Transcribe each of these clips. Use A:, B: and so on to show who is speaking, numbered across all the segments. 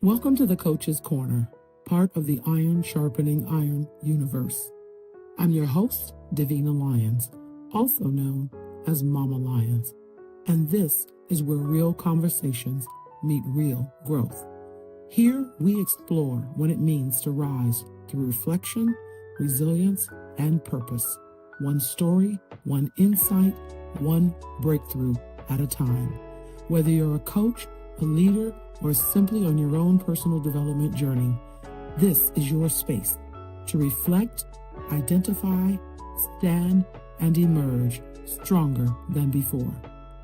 A: Welcome to the Coach's Corner, part of the Iron Sharpening Iron universe. I'm your host, Davina Lyons, also known as Mama Lyons, and this is where real conversations meet real growth. Here we explore what it means to rise through reflection, resilience, and purpose. One story, one insight, one breakthrough at a time. Whether you're a coach, a leader, or simply on your own personal development journey, this is your space to reflect, identify, stand, and emerge stronger than before.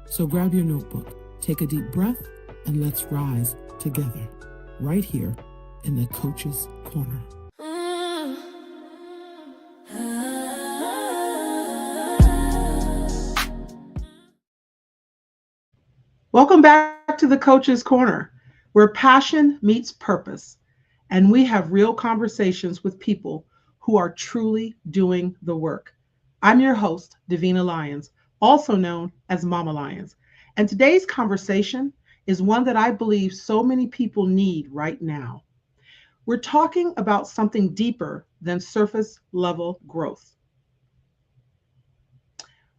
A: So grab your notebook, take a deep breath, and let's rise together, right here in the Coach's Corner. Welcome back to the Coach's Corner, where passion meets purpose, and we have real conversations with people who are truly doing the work. I'm your host, Davina Lyons, also known as Mama Lyons, and today's conversation is one that I believe so many people need right now. We're talking about something deeper than surface level growth.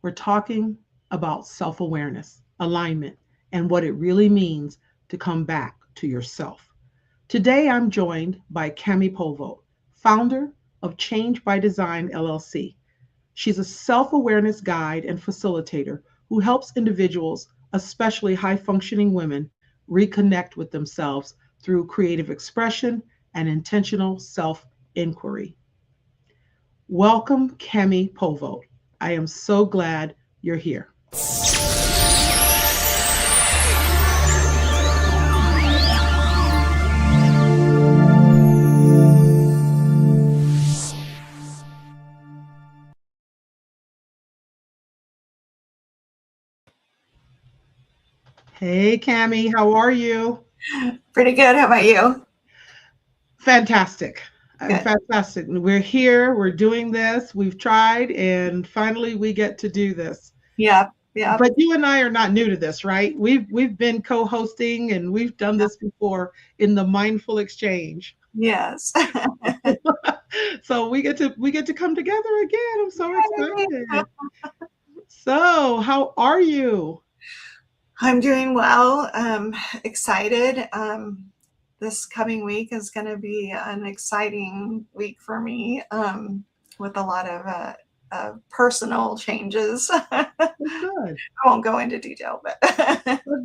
A: We're talking about self-awareness, alignment, and what it really means to come back to yourself. Today, I'm joined by Kami Pollvogt, founder of Change by Design LLC. She's a self-awareness guide and facilitator who helps individuals, especially high-functioning women, reconnect with themselves through creative expression and intentional self-inquiry. Welcome, Kami Pollvogt. I am so glad you're here. Hey, Kami, how are you?
B: Pretty good. How about you?
A: Fantastic.
B: Good.
A: Fantastic. We're here, we're doing this, we've tried, and finally we get to do this.
B: Yeah. Yeah.
A: But you and I are not new to this, right? We've been co-hosting and we've done this before in the mindful exchange.
B: Yes.
A: So we get to come together again. I'm so excited. So, how are you?
B: I'm doing well. Excited. This coming week is going to be an exciting week for me with a lot of personal changes.
A: Good.
B: I won't go into detail, but
A: Well,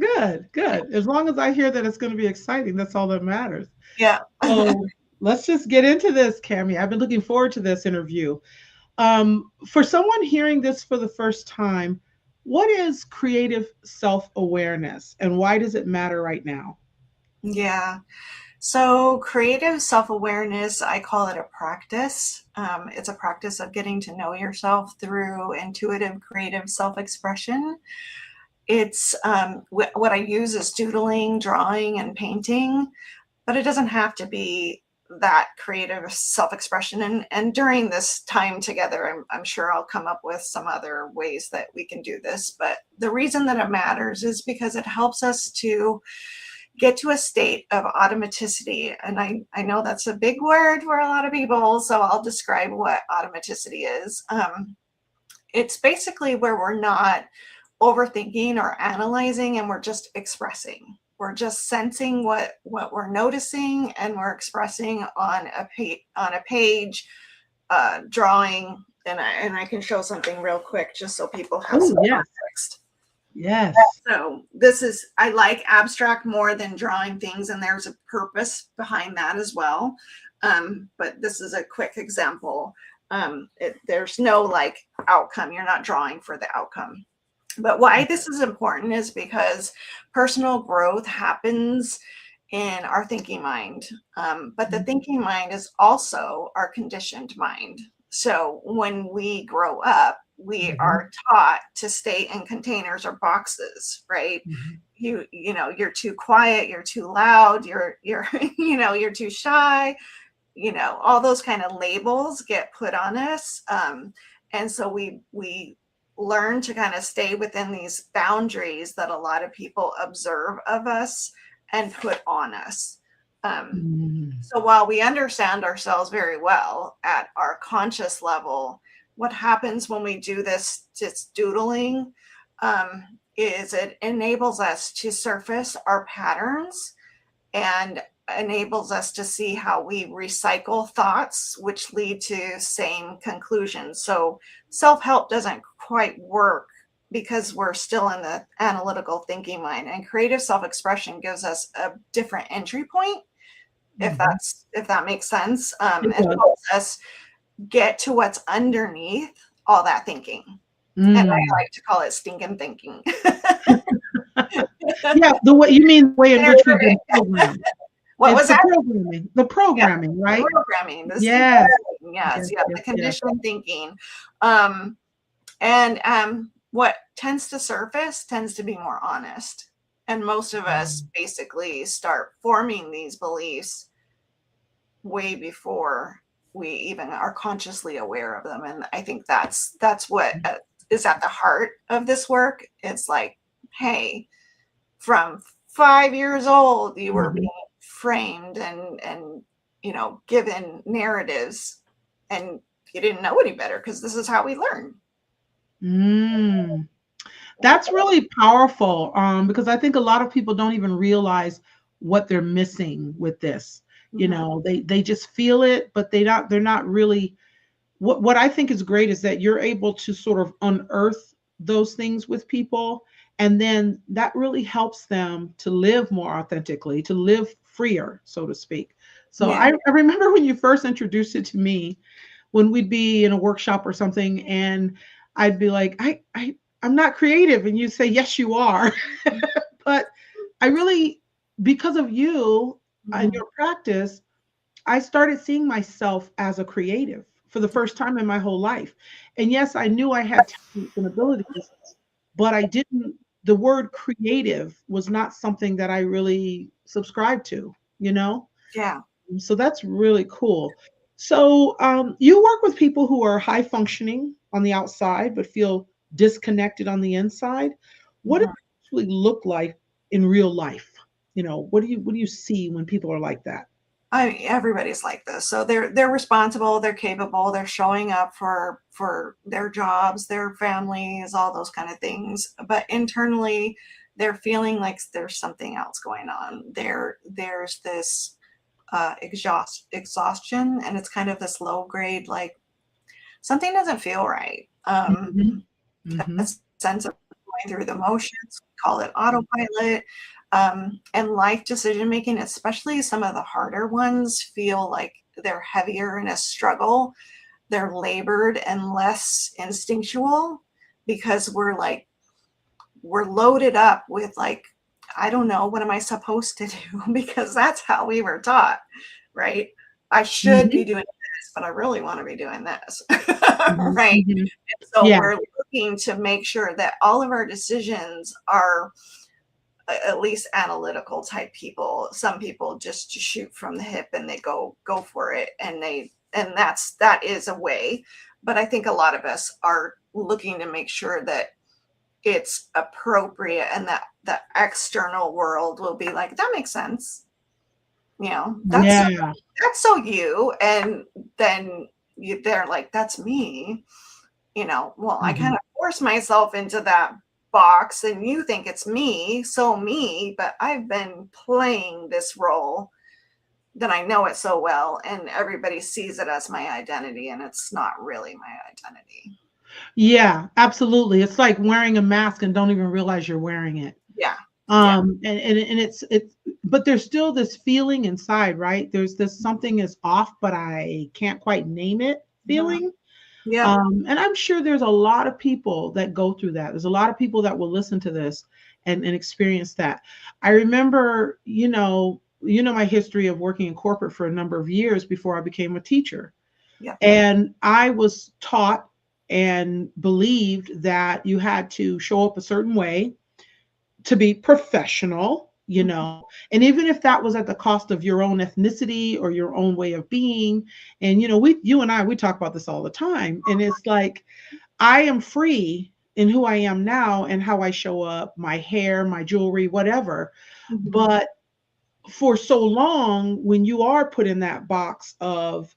A: good. As long as I hear that it's going to be exciting, that's all that matters.
B: yeah.
A: So let's just get into this, Kami. I've been looking forward to this interview. For someone hearing this for the first time, what is creative self-awareness and why does it matter right now?
B: Yeah. So creative self-awareness, I call it a practice. It's a practice of getting to know yourself through intuitive creative self-expression. It's what I use is doodling, drawing, and painting, but it doesn't have to be that creative self-expression. And during this time together, I'm sure I'll come up with some other ways that we can do this. But the reason that it matters is because it helps us to get to a state of automaticity. And I know that's a big word for a lot of people, so I'll describe what automaticity is. It's basically where we're not overthinking or analyzing and we're just expressing. We're just sensing what we're noticing and we're expressing on a page, drawing, and I can show something real quick just so people have some context.
A: Yes.
B: So I like abstract more than drawing things, and there's a purpose behind that as well. But this is a quick example. There's no like outcome. You're not drawing for the outcome. But why this is important is because personal growth happens in our thinking mind. But the thinking mind is also our conditioned mind. So when we grow up, we are taught to stay in containers or boxes, right? You know, you're too quiet, you're too loud, you're you're too shy, all those kind of labels get put on us. And so we learn to kind of stay within these boundaries that a lot of people observe of us and put on us. So while we understand ourselves very well at our conscious level, what happens when we do this just doodling is it enables us to surface our patterns and enables us to see how we recycle thoughts, which lead to same conclusions. So self-help doesn't quite work because we're still in the analytical thinking mind, and creative self-expression gives us a different entry point, if that makes sense. It helps us get to what's underneath all that thinking. And I like to call it stinking thinking.
C: Yeah, the way you mean the way in which we've been programmed.
B: What was that?
C: The programming, right?
B: Programming.
C: Yes.
B: The conditioned thinking. What tends to surface tends to be more honest. And most of us basically start forming these beliefs way before we even are consciously aware of them. And I think that's what is at the heart of this work. It's like, hey, from 5 years old, you were being framed and given narratives, and you didn't know any better because this is how we learn.
C: That's really powerful, because I think a lot of people don't even realize what they're missing with this. They just feel it, but they're not really. What I think is great is that you're able to sort of unearth those things with people, and then that really helps them to live more authentically, to live freer, so to speak. So I remember when you first introduced it to me, when we'd be in a workshop or something, and I'd be like, I'm not creative, and you'd say, yes, you are. But I really, because of you and your practice, I started seeing myself as a creative for the first time in my whole life. And yes, I knew I had talents and abilities, but the word creative was not something that I really subscribed to,
B: Yeah.
C: So that's really cool. So you work with people who are high functioning on the outside, but feel disconnected on the inside. What does it actually look like in real life? What do you see when people are like that?
B: Everybody's like this. So they're responsible, they're capable, they're showing up for their jobs, their families, all those kind of things. But internally, they're feeling like there's something else going on. There's this exhaustion, and it's kind of this low grade, like something doesn't feel right. A sense of going through the motions, call it autopilot. And life decision making, especially some of the harder ones, feel like they're heavier in a struggle. They're labored and less instinctual because we're loaded up with like, I don't know, what am I supposed to do? Because that's how we were taught, right? I should be doing this, but I really want to be doing this, right? And so we're looking to make sure that all of our decisions are at least analytical type people. Some people just shoot from the hip and they go for it, and that is a way. But I think a lot of us are looking to make sure that it's appropriate, and that the external world will be like, that makes sense. That's so you. And then they're like, that's me. Well, I kind of force myself into that box, and you think it's me, but I've been playing this role that I know it so well, and everybody sees it as my identity, and it's not really my identity.
C: Yeah, absolutely. It's like wearing a mask and don't even realize you're wearing it. And it's but there's still this feeling inside, right? There's this something is off, but I can't quite name it feeling. And I'm sure there's a lot of people that go through that. There's a lot of people that will listen to this and experience that. I remember, my history of working in corporate for a number of years before I became a teacher. And I was taught and believed that you had to show up a certain way to be professional, and even if that was at the cost of your own ethnicity or your own way of being. And, you and I, we talk about this all the time. And it's like, I am free in who I am now and how I show up, my hair, my jewelry, whatever. But for so long, when you are put in that box of,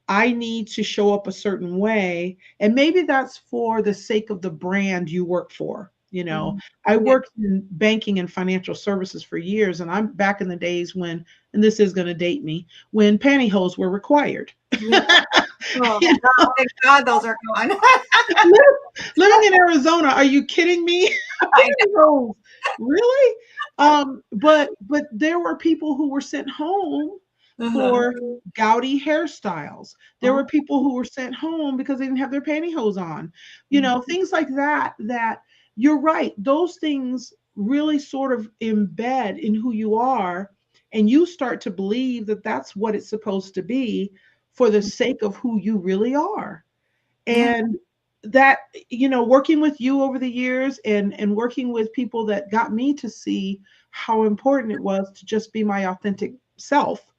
C: I need to show up a certain way, and maybe that's for the sake of the brand you work for.
B: Mhm.
C: I
B: Yeah.
C: worked in banking and financial services for years, and I'm back in the days when, and this is going to date me, when pantyhose were required.
B: Yeah. Oh,
C: You know,
B: thank God those are gone.
C: living in Arizona, are you kidding me?
B: I
C: Pantyhose, really? But there were people who were sent home
B: know. Uh-huh.
C: for gaudy hairstyles. There
B: Oh.
C: were people who were sent home because they didn't have their pantyhose on. Things like that. That you're right. Those things really sort of embed in who you are, and you start to believe that that's what it's supposed to be for the sake of who you really are.
B: Yeah.
C: And that, working with you over the years, and working with people that got me to see how important it was to just be my authentic self,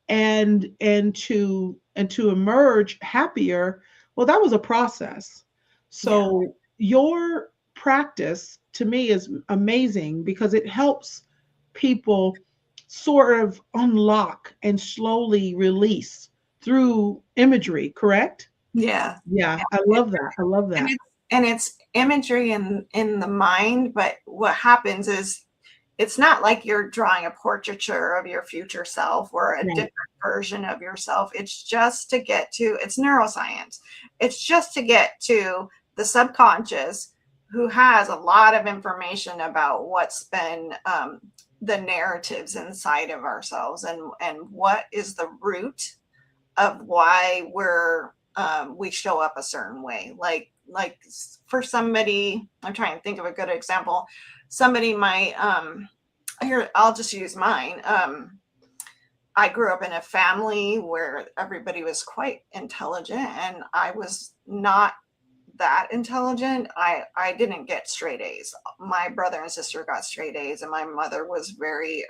C: and to emerge happier. Well, that was a process.
B: Yeah.
C: So your practice to me is amazing because it helps people sort of unlock and slowly release through imagery, correct?
B: Yeah.
C: Yeah,
B: Yeah.
C: I love that. I love
B: And
C: that.
B: it's imagery in the mind, but what happens is it's not like you're drawing a portraiture of your future self or a
C: Right.
B: different version of yourself. It's just to get to, it's neuroscience. It's just to get to the subconscious, who has a lot of information about what's been the narratives inside of ourselves, and what is the root of why we show up a certain way. Like for somebody, I'm trying to think of a good example. Somebody might here, I'll just use mine. I grew up in a family where everybody was quite intelligent, and I was not that intelligent. I didn't get straight A's. My brother and sister got straight A's, and my mother was very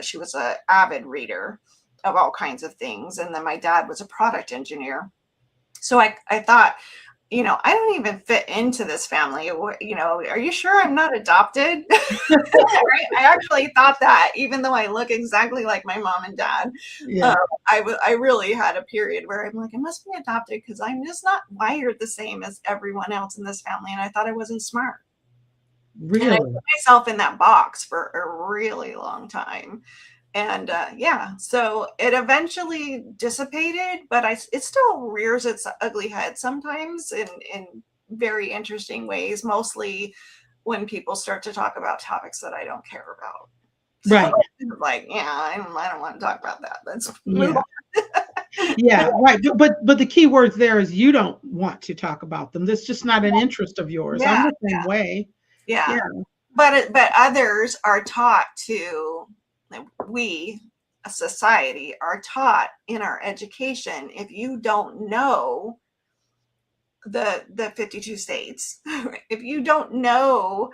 B: she was an avid reader of all kinds of things, and then my dad was a product engineer. So I thought, I don't even fit into this family. Are you sure I'm not adopted? Right? I actually thought that, even though I look exactly like my mom and dad.
C: Yeah.
B: I really had a period where I'm like, I must be adopted because I'm just not wired the same as everyone else in this family. And I thought I wasn't smart. And I
C: Really?
B: put myself in that box for a really long time. And yeah, so it eventually dissipated, but it still rears its ugly head sometimes in very interesting ways, mostly when people start to talk about topics that I don't care about. So
C: Right.
B: like, yeah, I don't want to talk about that. Let's move
C: Yeah.
B: on.
C: Yeah. Right. But the key words there is you don't want to talk about them. That's just not an interest of yours. I'm
B: Yeah,
C: the same way.
B: yeah.
C: Yeah.
B: But others are taught to, we, a society, are taught in our education, if you don't know the 52 states, if you don't know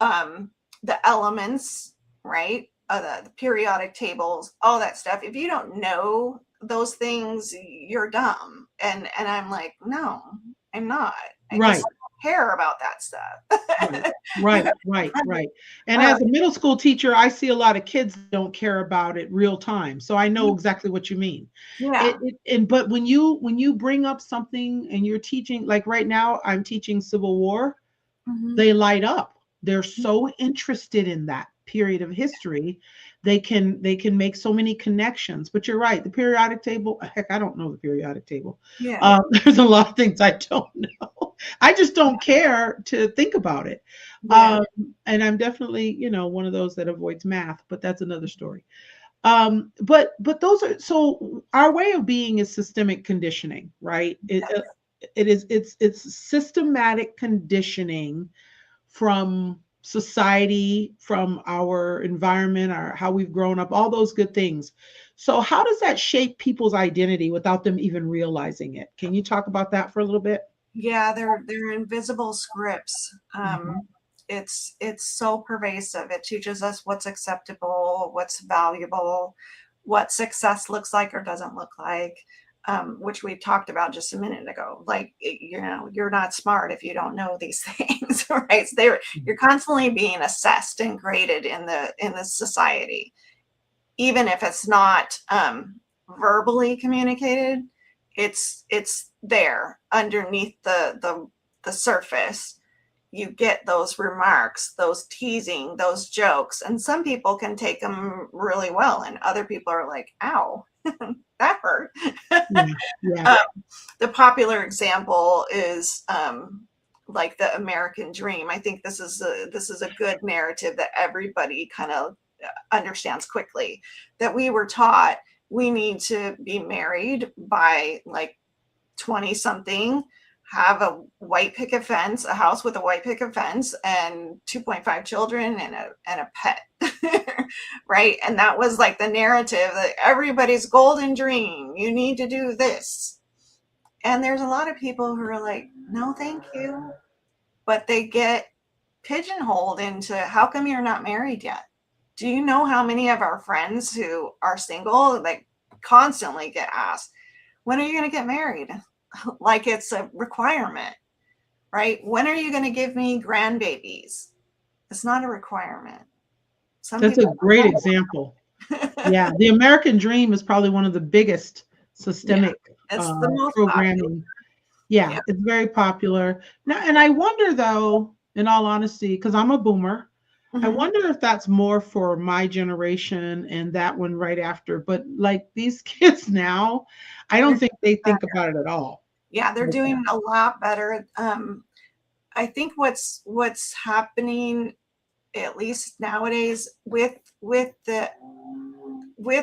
B: the elements, right, the periodic tables, all that stuff, if you don't know those things, you're dumb. And I'm like, no, I'm not. I
C: Right.
B: just don't care about that
C: Right.
B: stuff.
C: Right. And
B: Uh,
C: as a middle school teacher, I see a lot of kids that don't care about it real time. So I know exactly what you mean.
B: yeah.
C: But when you bring up something and you're teaching, like right now, I'm teaching Civil War,
B: Mhm.
C: they light up. They're so interested in that period of history. They can make so many connections. But you're right, the periodic table, heck, I don't know the periodic table.
B: Yeah.
C: There's a lot of things I don't know. I just don't care to think about it.
B: Yeah.
C: And I'm definitely, one of those that avoids math, but that's another story. But those are, so our way of being is systemic conditioning, right? It's systematic conditioning from society, from our environment, our how we've grown up, all those good things. So how does that shape people's identity without them even realizing it? Can you talk about that for a little bit?
B: Yeah, they're invisible scripts.
C: Mhm.
B: It's so pervasive. It teaches us what's acceptable, what's valuable, what success looks like or doesn't look like, which we talked about just a minute ago. Like, you're not smart if you don't know these things, right? So you're constantly being assessed and graded in the society. even if it's not verbally communicated, it's there underneath the surface. You get those remarks, those teasing, those jokes, and some people can take them really well, and other people are like, "Ow, that hurt."
C: Yeah.
B: The popular example is like the American dream. I think this is a good narrative that everybody kind of understands quickly, that we were taught we need to be married by like 20 something, have a white picket fence, a house with a white picket fence, and 2.5 children and a pet. Right? And that was like the narrative, that everybody's golden dream, you need to do this. And there's a lot of people who are like, no, thank you. But they get pigeonholed into, how come you're not married yet? Do you know how many of our friends who are single, like, constantly get asked, when are you going to get married? Like it's a requirement, right? When are you going to give me grandbabies? It's not a requirement.
C: That's a great example. Yeah, the American dream is probably one of the biggest systemic
B: it's the most
C: programming. Yeah, it's very popular. Now, and I wonder though, in all honesty, because I'm a boomer, I wonder if that's more for my generation and that one right after. But like these kids now, I don't think they think about it at all.
B: Yeah, they're doing a lot better. I think what's happening, at least nowadays, with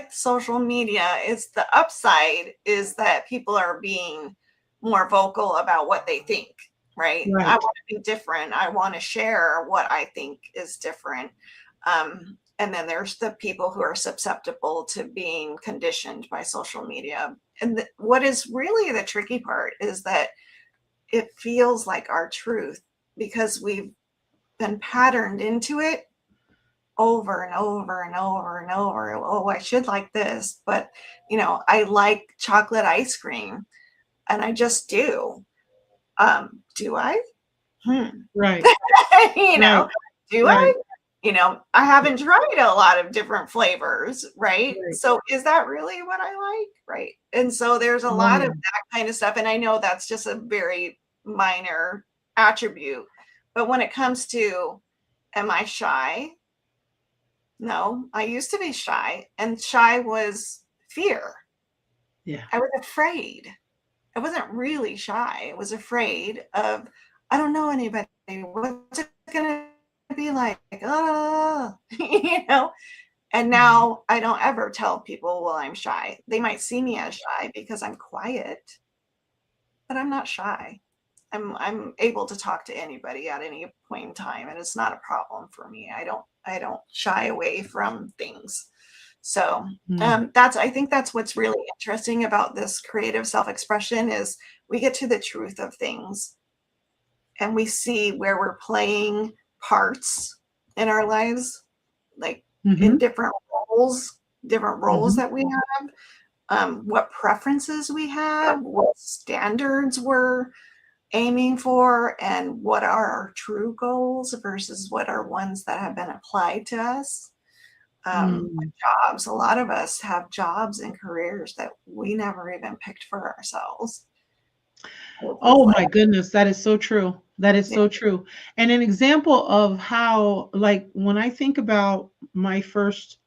B: social media, is the upside is that people are being more vocal about what they think, right? I want to be different. I want to share what I think is different. And then there's the people who are susceptible to being conditioned by social media. And what is really the tricky part is that it feels like our truth because we've been patterned into it over and over and over and over. Oh, I should like this, but I like chocolate ice cream and I just do. Do I?
C: Right.
B: Do I? I haven't tried a lot of different flavors, right? So is that really what I like? Right. And so there's a lot of that kind of stuff. And I know that's just a very minor attribute. But when it comes to, am I shy? No, I used to be shy, and shy was fear.
C: Yeah.
B: I was afraid. I wasn't really shy. I was afraid of, I don't know anybody. What's it going to be like? And now I don't ever tell people, well, I'm shy. They might see me as shy because I'm quiet, but I'm not shy. I'm able to talk to anybody at any point in time, and it's not a problem for me. I don't shy away from things. So I think that's what's really interesting about this creative self-expression is we get to the truth of things and we see where we're playing parts in our lives, like in different roles that we have, what preferences we have, what standards we're aiming for, and what are our true goals versus what are ones that have been applied to us. Jobs, a lot of us have jobs and careers that we never even picked for ourselves.
C: Oh my goodness, that is so true. That is so true. And an example of how, like, when I think about my first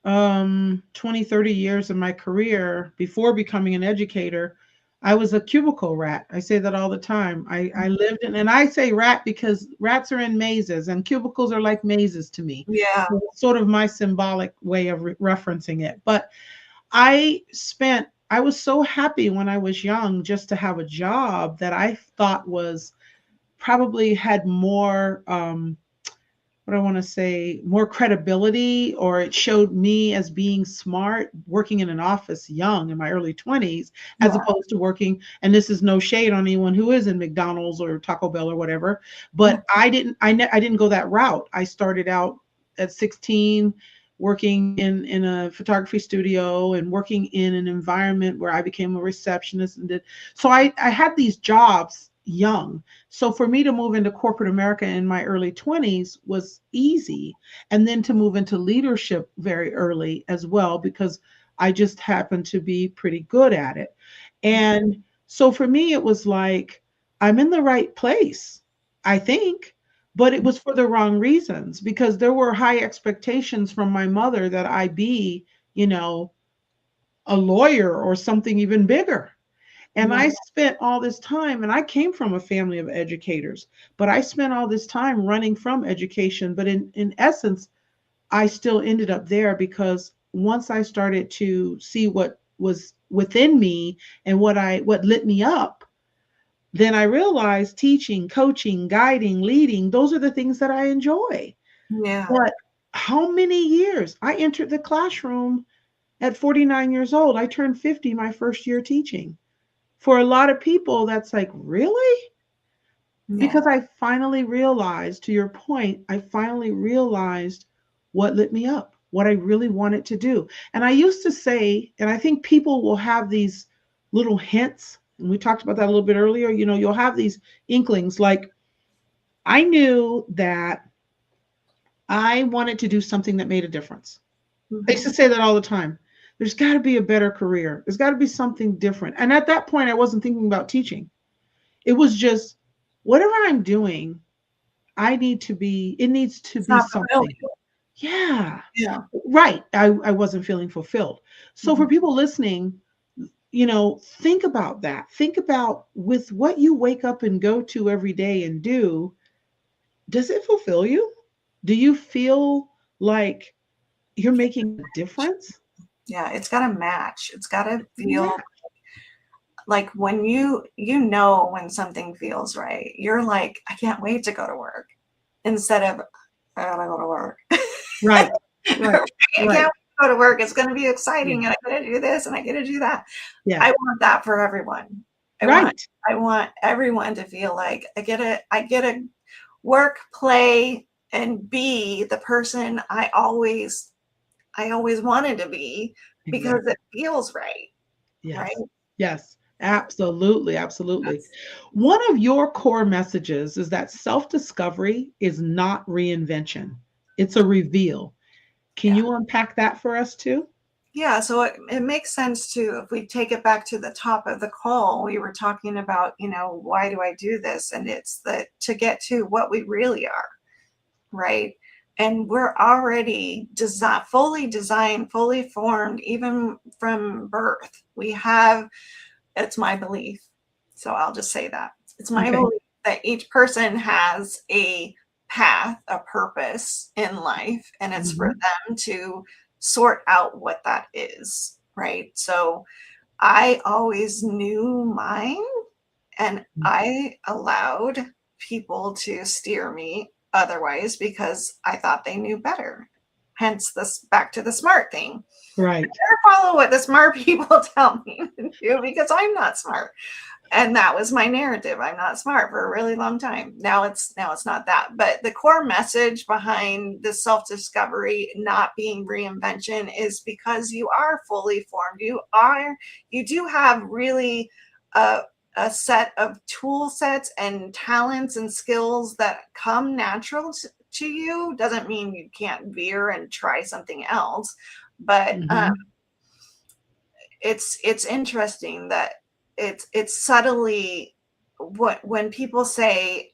C: 20, 30 years of my career before becoming an educator, I was a cubicle rat. I say that all the time. I lived in, and I say rat because rats are in mazes and cubicles are like mazes to me.
B: Yeah.
C: So it's sort of my symbolic way of referencing it. But I was so happy when I was young just to have a job that I thought was probably had more, what I want to say, more credibility, or it showed me as being smart working in an office young in my early 20s, as opposed to working, and this is no shade on anyone who is in McDonald's or Taco Bell or whatever, but I didn't go that route. I started out at 16 working in a photography studio and working in an environment where I became a receptionist so I had these jobs young. So for me to move into corporate America in my early 20s was easy. And then to move into leadership very early as well, because I just happened to be pretty good at it. And so for me, it was like, I'm in the right place, I think, but it was for the wrong reasons because there were high expectations from my mother that I be, you know, a lawyer or something even bigger. And I spent all this time, and I came from a family of educators, but I spent all this time running from education. But in essence, I still ended up there because once I started to see what was within me and what lit me up, then I realized teaching, coaching, guiding, leading, those are the things that I enjoy.
B: Yeah.
C: But how many years? I entered the classroom at 49 years old. I turned 50 my first year teaching. For a lot of people, that's like, really?
B: Yeah.
C: Because I finally realized, to your point, I finally realized what lit me up, what I really wanted to do. And I used to say, and I think people will have these little hints, and we talked about that a little bit earlier, you know, you'll have these inklings like, I knew that I wanted to do something that made a difference. I used to say that all the time. There's got to be a better career. There's got to be something different. And at that point, I wasn't thinking about teaching. It was just whatever I'm doing, it needs to
B: It's
C: be
B: not
C: something.
B: fulfilling.
C: Yeah,
B: Yeah.
C: right. I wasn't feeling fulfilled. So for people listening, you know, think about that. Think about with what you wake up and go to every day and do, does it fulfill you? Do you feel like you're making a difference?
B: Yeah. It's got to match. It's got to
C: Yeah.
B: feel like when you know when something feels right, you're like, I can't wait to go to work instead of I gotta go to work.
C: Right. Right.
B: I can't
C: Right.
B: wait to go to work. It's gonna be
C: Yeah.
B: exciting and I gotta do this and I gotta do that.
C: Yeah.
B: I want that for everyone. I want
C: Right.
B: I want everyone to feel like I get to work, play, and be the person I always wanted to be because
C: Exactly.
B: it feels right. Right?
C: Yes. Yes. Absolutely. Absolutely.
B: That's
C: One of your core messages is that self discovery is not reinvention, it's a reveal. Can
B: yeah.
C: you unpack that for us too?
B: Yeah, so it makes sense to, if we take it back to the top of the call, we were talking about, why do I do this? And it's to get to what we really are, right? And we're already fully designed, fully formed, even from birth. It's my belief. So I'll just say that. It's my
C: Okay.
B: belief that each person has a path, a purpose in life, and it's for
C: Mhm.
B: them to sort out what that is, right? So I always knew mine, and I allowed people to steer me otherwise because I thought they knew better. Hence this back to the smart thing.
C: Right.
B: I follow what the smart people tell me to do because I'm not smart. And that was my narrative. I'm not smart for a really long time. Now it's not that. But the core message behind the self-discovery not being reinvention is because you are fully formed. You do have really a set of tool sets and talents and skills that come natural to you. Doesn't mean you can't veer and try something else, but
C: Mhm.
B: it's interesting that it's subtly when people say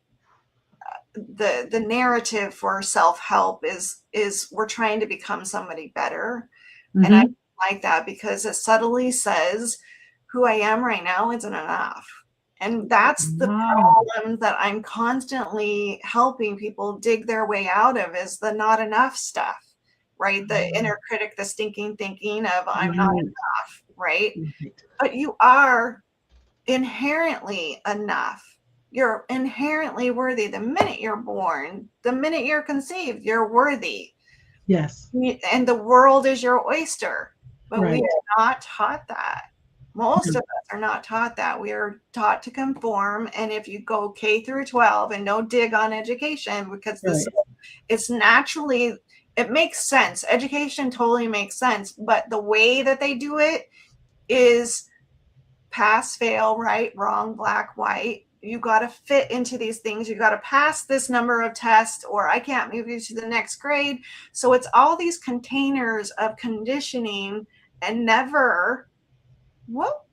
B: the narrative for self-help is we're trying to become somebody better, and I
C: Mhm.
B: like that because it subtly says who I am right now isn't enough. And that's the
C: Wow.
B: problem that I'm constantly helping people dig their way out of, is the not enough stuff, right? The inner critic, the stinking thinking of I'm not
C: Right.
B: enough, right?
C: Right.
B: But you are inherently enough. You're inherently worthy. The minute you're born, the minute you're conceived, you're worthy.
C: Yes.
B: And the world is your oyster. But we
C: Right.
B: are not taught that. Most of us are not taught that. We are taught to conform. And if you go K through 12, and no dig on education, because
C: Right.
B: it's naturally, it makes sense. Education totally makes sense. But the way that they do it is pass, fail, right, wrong, black, white. you got to fit into these things. You got to pass this number of tests, or I can't move you to the next grade. So it's all these containers of conditioning, and never what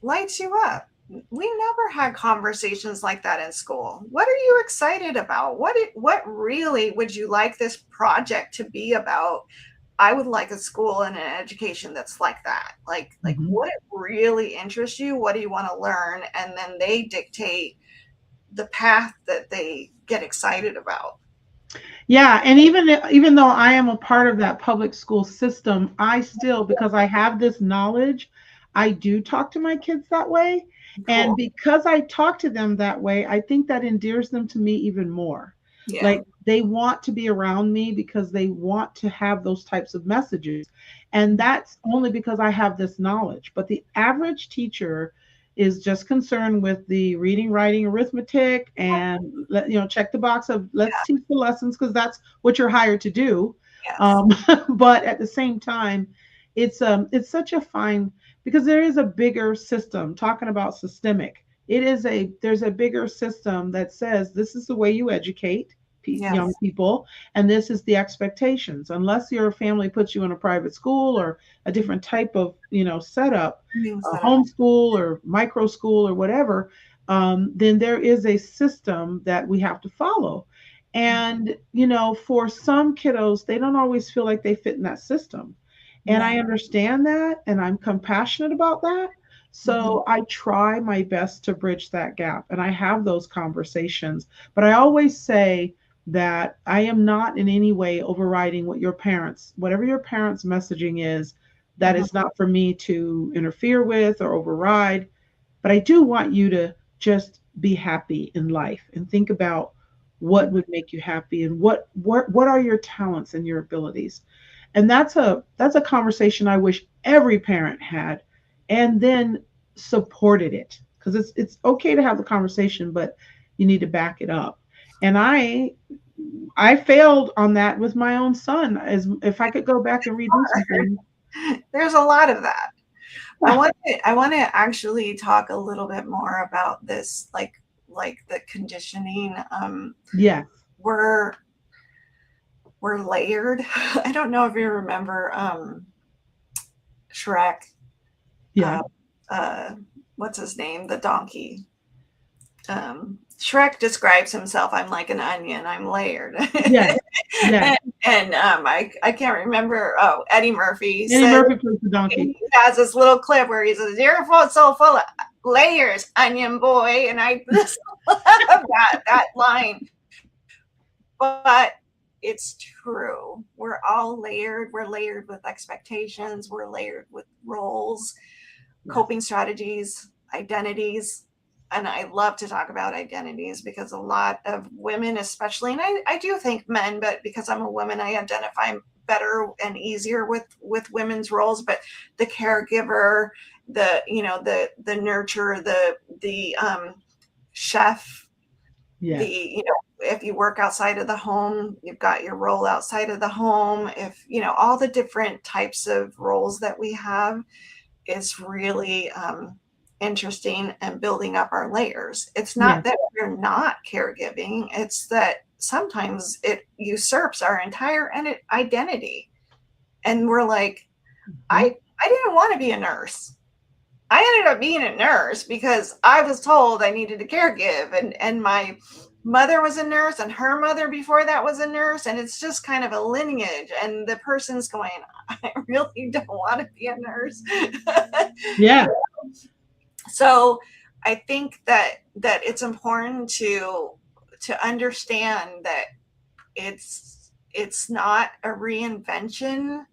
B: lights you up. We never had conversations like that in school. What are you excited about? What really would you like this project to be about? I would like a school and an education that's like that. Like what really interests you? What do you want to learn? And then they dictate the path that they get excited about.
C: Yeah, and even though I am a part of that public school system, I still, because I have this knowledge, I do talk to my kids that way. And
B: Cool.
C: because I talk to them that way, I think that endears them to me even more.
B: Yeah.
C: Like they want to be around me because they want to have those types of messages. And that's only because I have this knowledge. But the average teacher is just concerned with the reading, writing, arithmetic, and check the box of let's teach the lessons because that's what you're hired to do.
B: Yes.
C: But at the same time, it's such a fine, because there is a bigger system talking about systemic. There's a bigger system that says this is the way you educate young people, and this is the expectations. Unless your family puts you in a private school or a different type of setup, homeschool or micro school or whatever, then there is a system that we have to follow. And for some kiddos, they don't always feel like they fit in that system. And I understand that, and I'm compassionate about that. So I try my best to bridge that gap, and I have those conversations. But I always say that I am not in any way overriding whatever your parents' messaging is. That is not for me to interfere with or override. But I do want you to just be happy in life and think about what would make you happy, and what are your talents and your abilities. And that's a conversation I wish every parent had, and then supported it, because it's okay to have the conversation, but you need to back it up. And I failed on that with my own son. As if I could go back and redo something.
B: There's a lot of that. I want to actually talk a little bit more about this, like the conditioning.
C: Yeah.
B: We're layered. I don't know if you remember Shrek.
C: Yeah.
B: What's his name? The donkey. Shrek describes himself, I'm like an onion, I'm layered.
C: Yeah. Yeah.
B: and I can't remember. Oh, Eddie Murphy.
C: Eddie Murphy plays the donkey.
B: He has this little clip where he says, "You're so full of layers, onion boy." And I just love that line. But it's true. We're all layered. We're layered with expectations. We're layered with roles, coping strategies, identities. And I love to talk about identities, because a lot of women, especially, and I do think men, but because I'm a woman, I identify better and easier with women's roles. But the caregiver, the nurturer, the chef, if you work outside of the home, you've got your role outside of the home. If all the different types of roles that we have is really interesting, and building up our layers. It's not that we're not caregiving, it's that sometimes it usurps our entire identity. And we're like, I didn't want to be a nurse. I ended up being a nurse because I was told I needed to caregive, and my mother was a nurse, and her mother before that was a nurse, and it's just kind of a lineage, and the person's going, I really don't want to be a nurse.
C: Yeah.
B: So I think that it's important to understand that it's not a reinvention.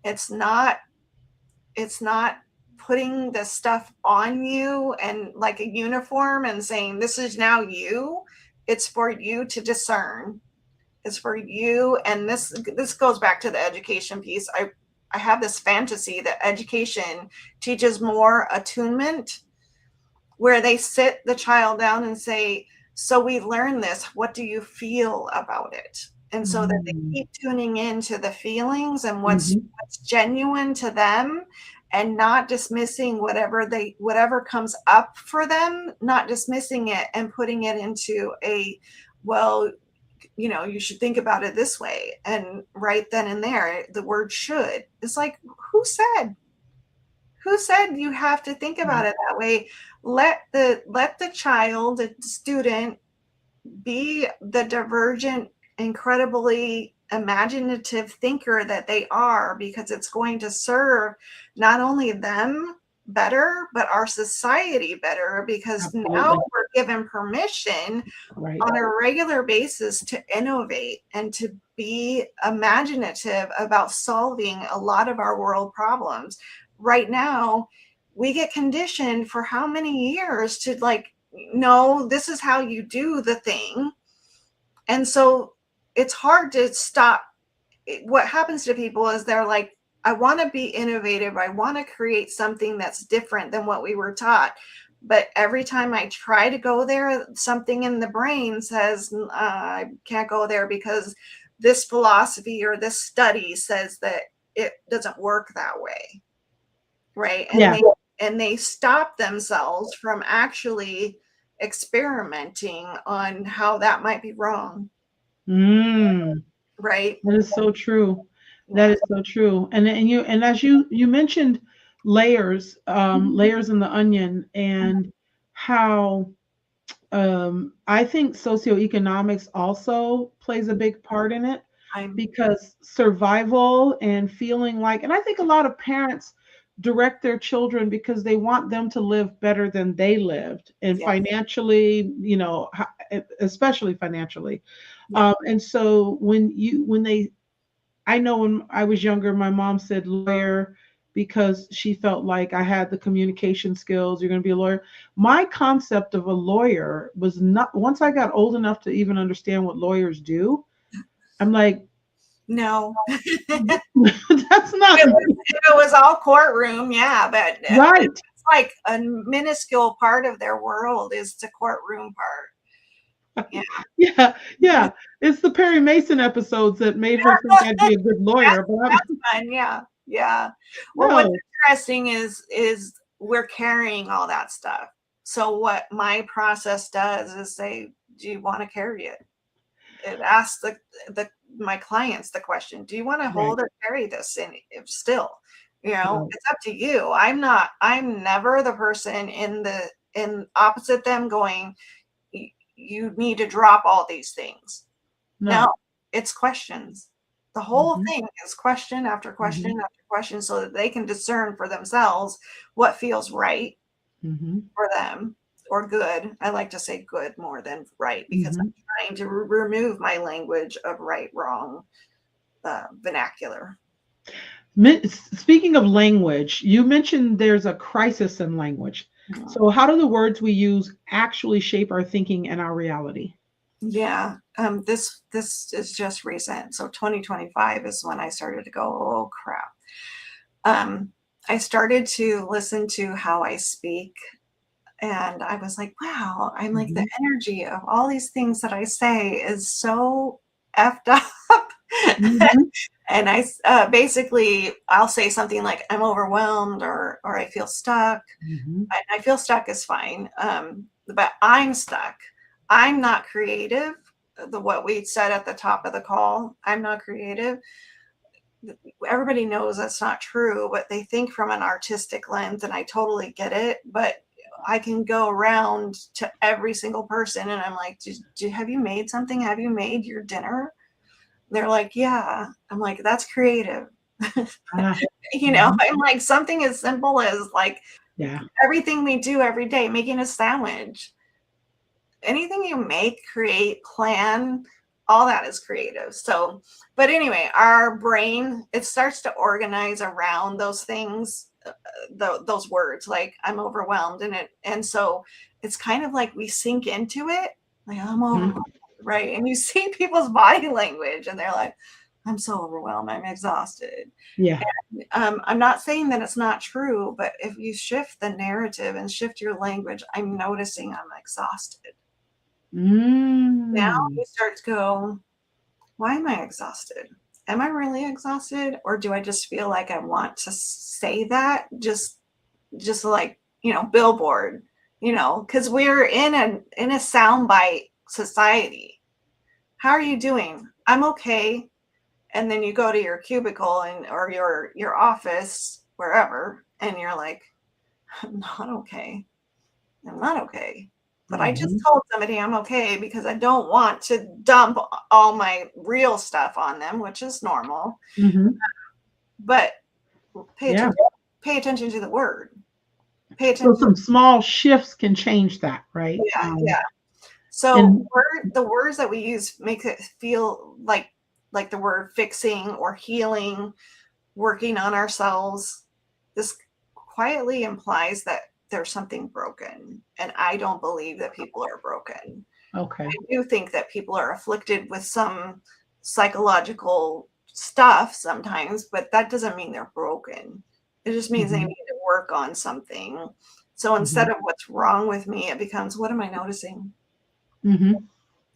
B: It's not putting the stuff on you and like a uniform and saying, this is now you. It's for you to discern. It's for you. And this goes back to the education piece. I have this fantasy that education teaches more attunement, where they sit the child down and say, so we learned this, what do you feel about it? And so that they keep tuning into the feelings and what's genuine to them. and not dismissing whatever comes up for them, not dismissing it and putting it into a, well, you should think about it this way. And right then and there, the word should, it's like, who said you have to think about it that way? Let the child, the student, be the divergent, incredibly imaginative thinker that they are, because it's going to serve not only them better, but our society better, because
C: Absolutely.
B: now we're given permission on a regular basis to innovate and to be imaginative about solving a lot of our world problems. Right now, we get conditioned for how many years to no, this is how you do the thing. And so it's hard to stop. What happens to people is they're like, I want to be innovative. I want to create something that's different than what we were taught. But every time I try to go there, something in the brain says, I can't go there because this philosophy or this study says that it doesn't work that way. Right. And they stop themselves from actually experimenting on how that might be wrong. Right.
C: That is so true. That is so true. And as you mentioned layers, layers in the onion, and how I think socioeconomics also plays a big part in it, because survival and feeling like, and I think a lot of parents direct their children because they want them to live better than they lived, and financially, especially financially. And so I know when I was younger, my mom said lawyer because she felt like I had the communication skills. You're going to be a lawyer. My concept of a lawyer was not, once I got old enough to even understand what lawyers do, I'm like,
B: no,
C: that's not.
B: It was all courtroom. Yeah. But
C: right.
B: It's like a minuscule part of their world is the courtroom part.
C: Yeah. It's the Perry Mason episodes that made her think I'd be a good lawyer.
B: That's fun. Yeah. Well,
C: No.
B: what's interesting is we're carrying all that stuff. So what my process does is say, do you want to carry it? It asks my clients the question, do you want to hold or carry this? And if still, it's up to you. I'm never the person in opposite them going, you need to drop all these things. No, it's questions. The whole thing is question after question after question, so that they can discern for themselves what feels right for them, or good. I like to say good more than right, because I'm trying to remove my language of right, wrong, vernacular.
C: Speaking of language, you mentioned there's a crisis in language. So how do the words we use actually shape our thinking and our reality?
B: Yeah, this is just recent. So 2025 is when I started to go, oh crap. I started to listen to how I speak, and I was like, wow, I'm like, the energy of all these things that I say is so effed up. And I basically, I'll say something like, I'm overwhelmed, or I feel stuck. I feel stuck is fine. But I'm stuck. I'm not creative. What we said at the top of the call, I'm not creative. Everybody knows that's not true, but they think from an artistic lens, and I totally get it. But I can go around to every single person and I'm like, have you made something? Have you made your dinner? They're like, yeah. I'm like, that's creative. I'm like, something as simple as everything we do every day, making a sandwich. Anything you make, create, plan, all that is creative. So, but anyway, our brain, it starts to organize around those things, those words, like I'm overwhelmed, and so it's kind of like we sink into it, like I'm overwhelmed, right? And you see people's body language, and they're like, I'm so overwhelmed, I'm exhausted. And, I'm not saying that it's not true, but if you shift the narrative and shift your language, I'm noticing I'm exhausted. Now you start to go, why am I exhausted? am I really exhausted, or do I just feel like I want to say that just like, billboard, because we're in a soundbite society. How are you doing? I'm okay. And then you go to your cubicle or your office, wherever, and you're like, I'm not okay. I'm not okay. But I just told somebody I'm okay because I don't want to dump all my real stuff on them, which is normal. But pay attention to the word. Pay attention.
C: So some small shifts can change that, right?
B: Yeah. So the words that we use make it feel like the word fixing or healing, working on ourselves. This quietly implies that there's something broken. And I don't believe that people are broken.
C: Okay.
B: I do think that people are afflicted with some psychological stuff sometimes, but that doesn't mean they're broken. It just means they need to work on something. So instead of what's wrong with me, it becomes, what am I noticing?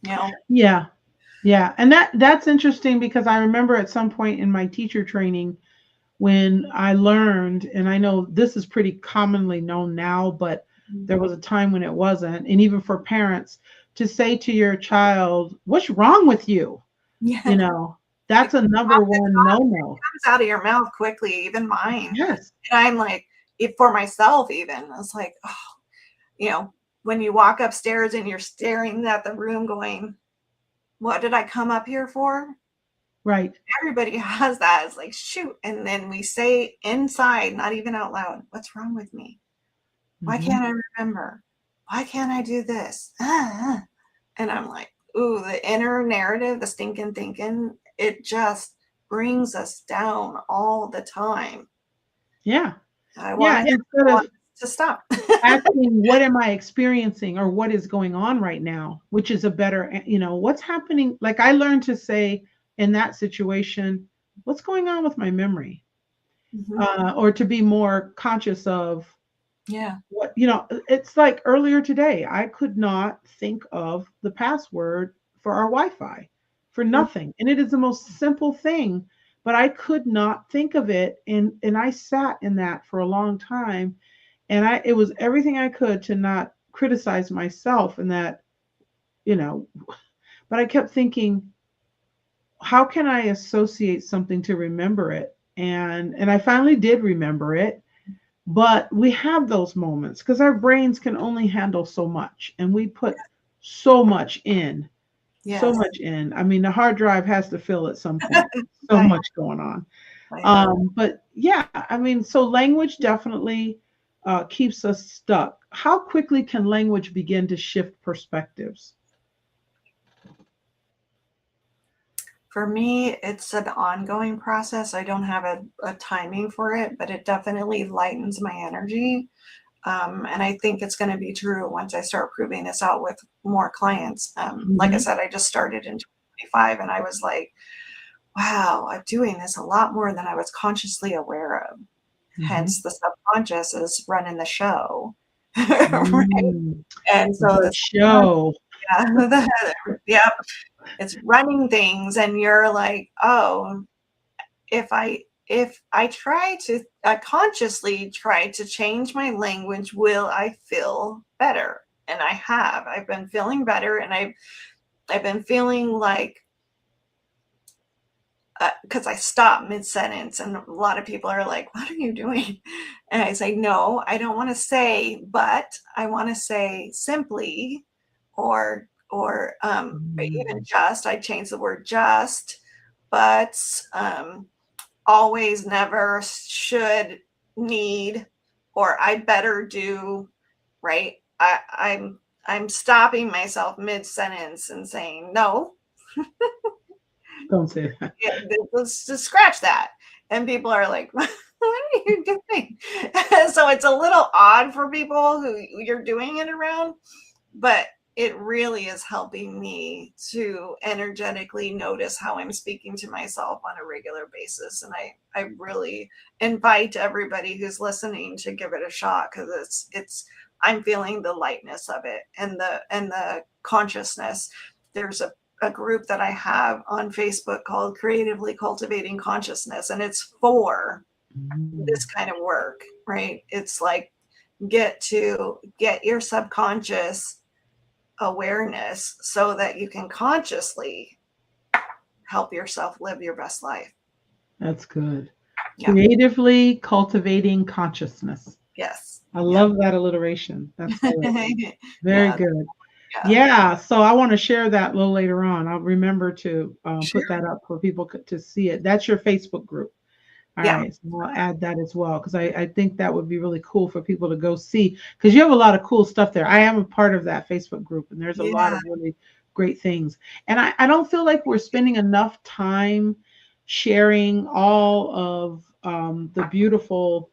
C: Yeah. And that's interesting, because I remember at some point in my teacher training when I learned, and I know this is pretty commonly known now, but there was a time when it wasn't. And even for parents to say to your child, what's wrong with you? That's a number one no-no.
B: It comes out of your mouth quickly, even mine.
C: Yes.
B: And I'm like, for myself, even, it's like, when you walk upstairs and you're staring at the room going, what did I come up here for?
C: Right.
B: Everybody has that. It's like, shoot. And then we say inside, not even out loud, what's wrong with me? Why can't I remember? Why can't I do this? And I'm like, ooh, the inner narrative, the stinking thinking, it just brings us down all the time.
C: Yeah.
B: I want to stop.
C: Asking, what am I experiencing, or what is going on right now, which is a better, what's happening. Like I learned to say in that situation, what's going on with my memory? Or to be more conscious of what, it's like earlier today, I could not think of the password for our Wi-Fi for nothing. And it is the most simple thing, but I could not think of it. And I sat in that for a long time. And it was everything I could to not criticize myself in that, but I kept thinking, how can I associate something to remember it? And I finally did remember it. But we have those moments because our brains can only handle so much, and we put so much in. So much in. I mean, the hard drive has to fill at some point. So much going on. But yeah, I mean, so language definitely keeps us stuck. How quickly can language begin to shift perspectives?
B: For me, it's an ongoing process. I don't have a timing for it, but it definitely lightens my energy. And I think it's going to be true once I start proving this out with more clients. Like I said, I just started in 2025, and I was like, wow, I'm doing this a lot more than I was consciously aware of. Hence, the subconscious is running the show. Right? And so
C: the show.
B: Yeah, it's running things, and you're like, oh, if I consciously try to change my language, will I feel better? And I have. I've been feeling better, and I've been feeling like, because I stop mid-sentence, and a lot of people are like, what are you doing? And I say, no, I don't want to say, but I want to say simply, or even just. I change the word just, but always, never, should, need, or I better do, right? I'm stopping myself mid-sentence and saying, no.
C: Don't say that.
B: Yeah, let's just scratch that. And people are like, what are you doing? So it's a little odd for people who you're doing it around, but it really is helping me to energetically notice how I'm speaking to myself on a regular basis. And I really invite everybody who's listening to give it a shot, because I'm feeling the lightness of it and the consciousness. There's a a group that I have on Facebook called Creatively Cultivating Consciousness, and it's for this kind of work, right? It's like get your subconscious awareness so that you can consciously help yourself live your best life.
C: That's good.
B: Yeah.
C: Creatively cultivating consciousness.
B: Yes.
C: I love that alliteration. That's good. Very
B: Yeah.
C: good.
B: Yeah.
C: Yeah. So I want to share that a little later on. I'll remember to
B: Sure.
C: put that up for people to see it. That's your Facebook group. All
B: Yeah.
C: right. So I'll add that as well because I think that would be really cool for people to go see because you have a lot of cool stuff there. I am a part of that Facebook group and there's a lot
B: Yeah.
C: of really great things. And I don't feel like we're spending enough time sharing all of the beautiful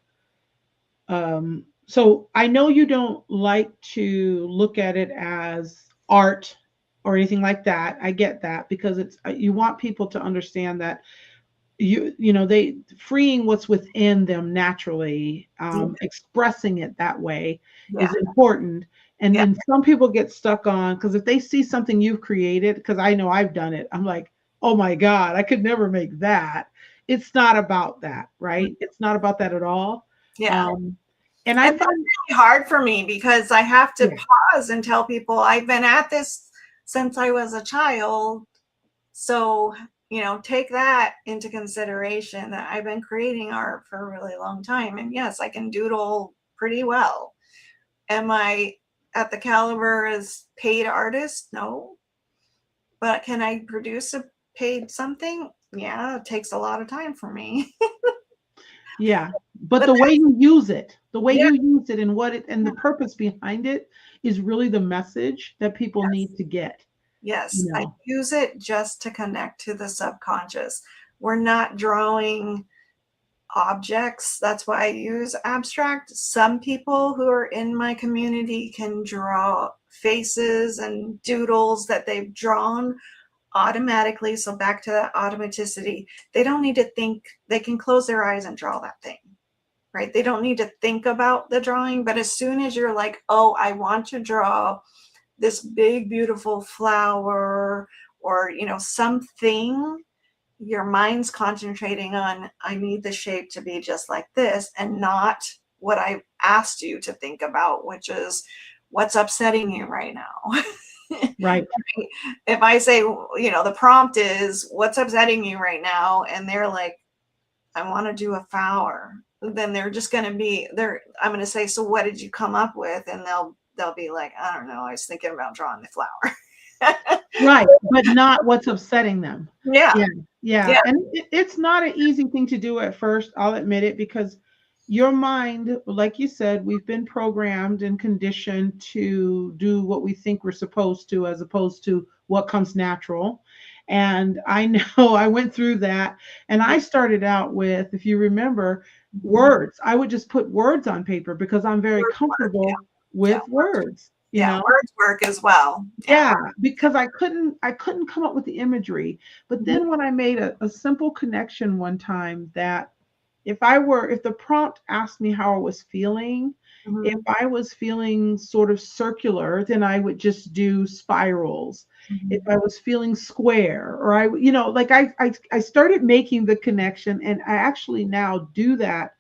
C: so I know you don't like to look at it as art or anything like that. I get that because it's you want people to understand that you know they freeing what's within them naturally, expressing it that way
B: Yeah.
C: is important. And
B: Yeah.
C: then some people get stuck on because if they see something you've created, because I know I've done it, I'm like, oh my God, I could never make that. It's not about that, right? It's not about that at all.
B: Yeah.
C: And I
B: And that's
C: find
B: really hard for me because I have to
C: yeah.
B: pause and tell people I've been at this since I was a child. So, take that into consideration that I've been creating art for a really long time. And yes, I can doodle pretty well. Am I at the caliber as paid artist? No. But can I produce a paid something? Yeah, it takes a lot of time for me.
C: Yeah, but
B: But
C: the way you use it,
B: yeah,
C: and what it and the purpose behind it is really the message that people
B: yes,
C: need to get, you
B: yes. I
C: know.
B: use it just to connect to the subconscious. We're not drawing objects. That's why I use abstract. Some people who are in my community can draw faces and doodles that they've drawn automatically. So back to that automaticity, they don't need to think, they can close their eyes and draw that thing, right? They don't need to think about the drawing. But as soon as you're like, oh, I want to draw this big, beautiful flower or, something, your mind's concentrating on, I need the shape to be just like this and not what I asked you to think about, which is what's upsetting you right now.
C: Right.
B: If I say, the prompt is what's upsetting you right now, and they're like, I want to do a flower, then they're just going to be there. I'm going to say, so what did you come up with? And they'll be like, I don't know. I was thinking about drawing the flower.
C: Right, but not what's upsetting them.
B: Yeah.
C: Yeah, yeah,
B: Yeah.
C: and it's not an easy thing to do at first, I'll admit it, because your mind, like you said, we've been programmed and conditioned to do what we think we're supposed to as opposed to what comes natural. And I know I went through that, and I started out with, if you remember, words. I would just put words on paper because I'm very
B: Words work.
C: comfortable
B: Yeah.
C: with words, you
B: Yeah.
C: know?
B: Words work as well.
C: Yeah, because I couldn't come up with the imagery. But
B: Mhm.
C: then when I made a simple connection one time that if the prompt asked me how I was feeling, if
B: Mhm.
C: I was feeling sort of circular, then I would just do spirals. If
B: Mhm.
C: I was feeling square, or like I started making the connection, and I actually now do that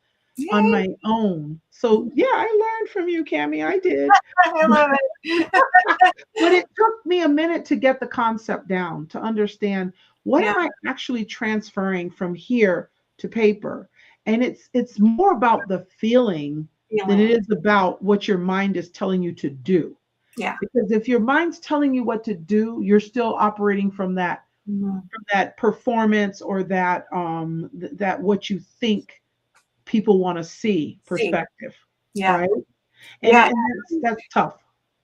C: on
B: Yay.
C: my own. So yeah, I learned from you, Kami. I did.
B: I love it.
C: But it took me a minute to get the concept down, to understand what
B: Yeah.
C: am I actually transferring from here to paper. And it's more about the feeling than it
B: Feeling.
C: is about what your mind is telling you to do.
B: Yeah.
C: Because if your mind's telling you what to do, you're still operating
B: Mhm.
C: from that performance or that what you think people want to see
B: See.
C: perspective,
B: Yeah.
C: right? And
B: Yeah.
C: and that's tough.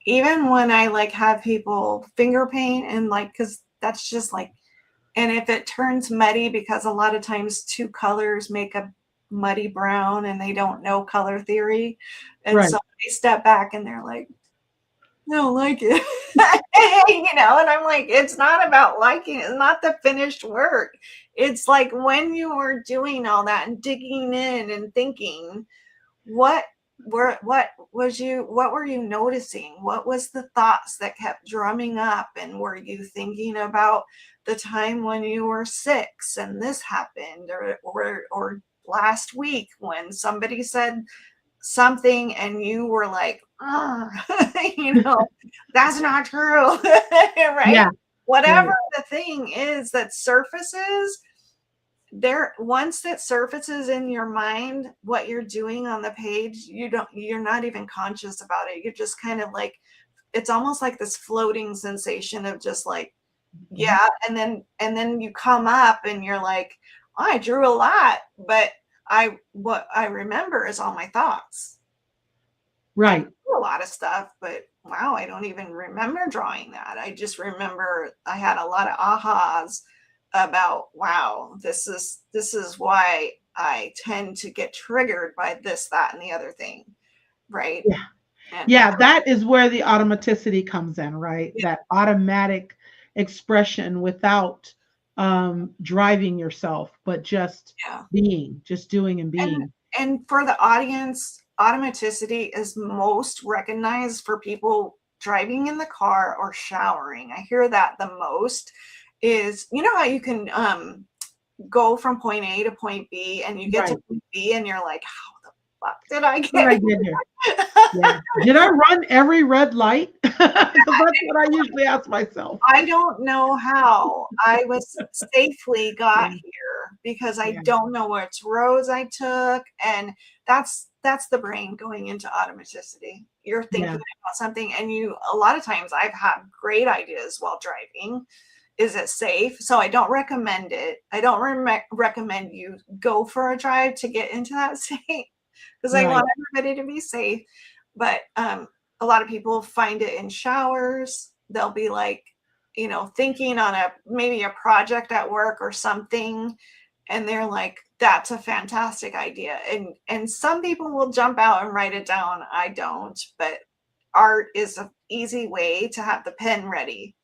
B: Even when I have people finger paint and because that's just and if it turns muddy, because a lot of times two colors make a muddy brown and they don't know color theory. And
C: Right.
B: so they step back and they're like, I don't like it. And I'm like, it's not about liking it. It's not the finished work. It's like when you were doing all that and digging in and thinking, what what were you noticing? What was the thoughts that kept drumming up? And were you thinking about the time when you were 6 and this happened, or last week when somebody said something and you were like, that's not true, right?
C: Yeah.
B: Whatever
C: Right.
B: the thing is that surfaces there, once it surfaces in your mind, what you're doing on the page, you're not even conscious about it. You're just kind of like, it's almost like this floating sensation of just like,
C: Mhm.
B: yeah. And then you come up and you're like, oh, I drew a lot, but what I remember is all my thoughts. I
C: Right.
B: drew a lot of stuff, but wow, I don't even remember drawing that. I just remember I had a lot of ahas about, wow, this is why I tend to get triggered by this, that, and the other thing, right?
C: Yeah.
B: And
C: Yeah, that is where the automaticity comes in, right?
B: yeah,
C: That automatic expression without driving yourself, but just
B: yeah.
C: being, just doing and
B: And
C: being.
B: and for the audience, automaticity is most recognized for people driving in the car or showering. I hear that the most is, how you can go from point A to point B and you get to
C: Right.
B: point B and you're like, how the fuck did I
C: What did I
B: get
C: get here?
B: here?
C: Yeah. Did I run every red light? Because that's what I usually ask myself.
B: I don't know how I was safely got
C: Yeah.
B: here because I
C: Yeah.
B: don't know which roads I took. And that's the brain going into automaticity. You're thinking
C: Yeah.
B: about something and a lot of times I've had great ideas while driving. Is it safe? So I don't recommend it. I don't recommend you go for a drive to get into that state because I
C: Right.
B: want everybody to be safe. But a lot of people find it in showers. They'll be like, thinking on maybe a project at work or something, and they're like, that's a fantastic idea. And some people will jump out and write it down. I don't, but art is an easy way to have the pen ready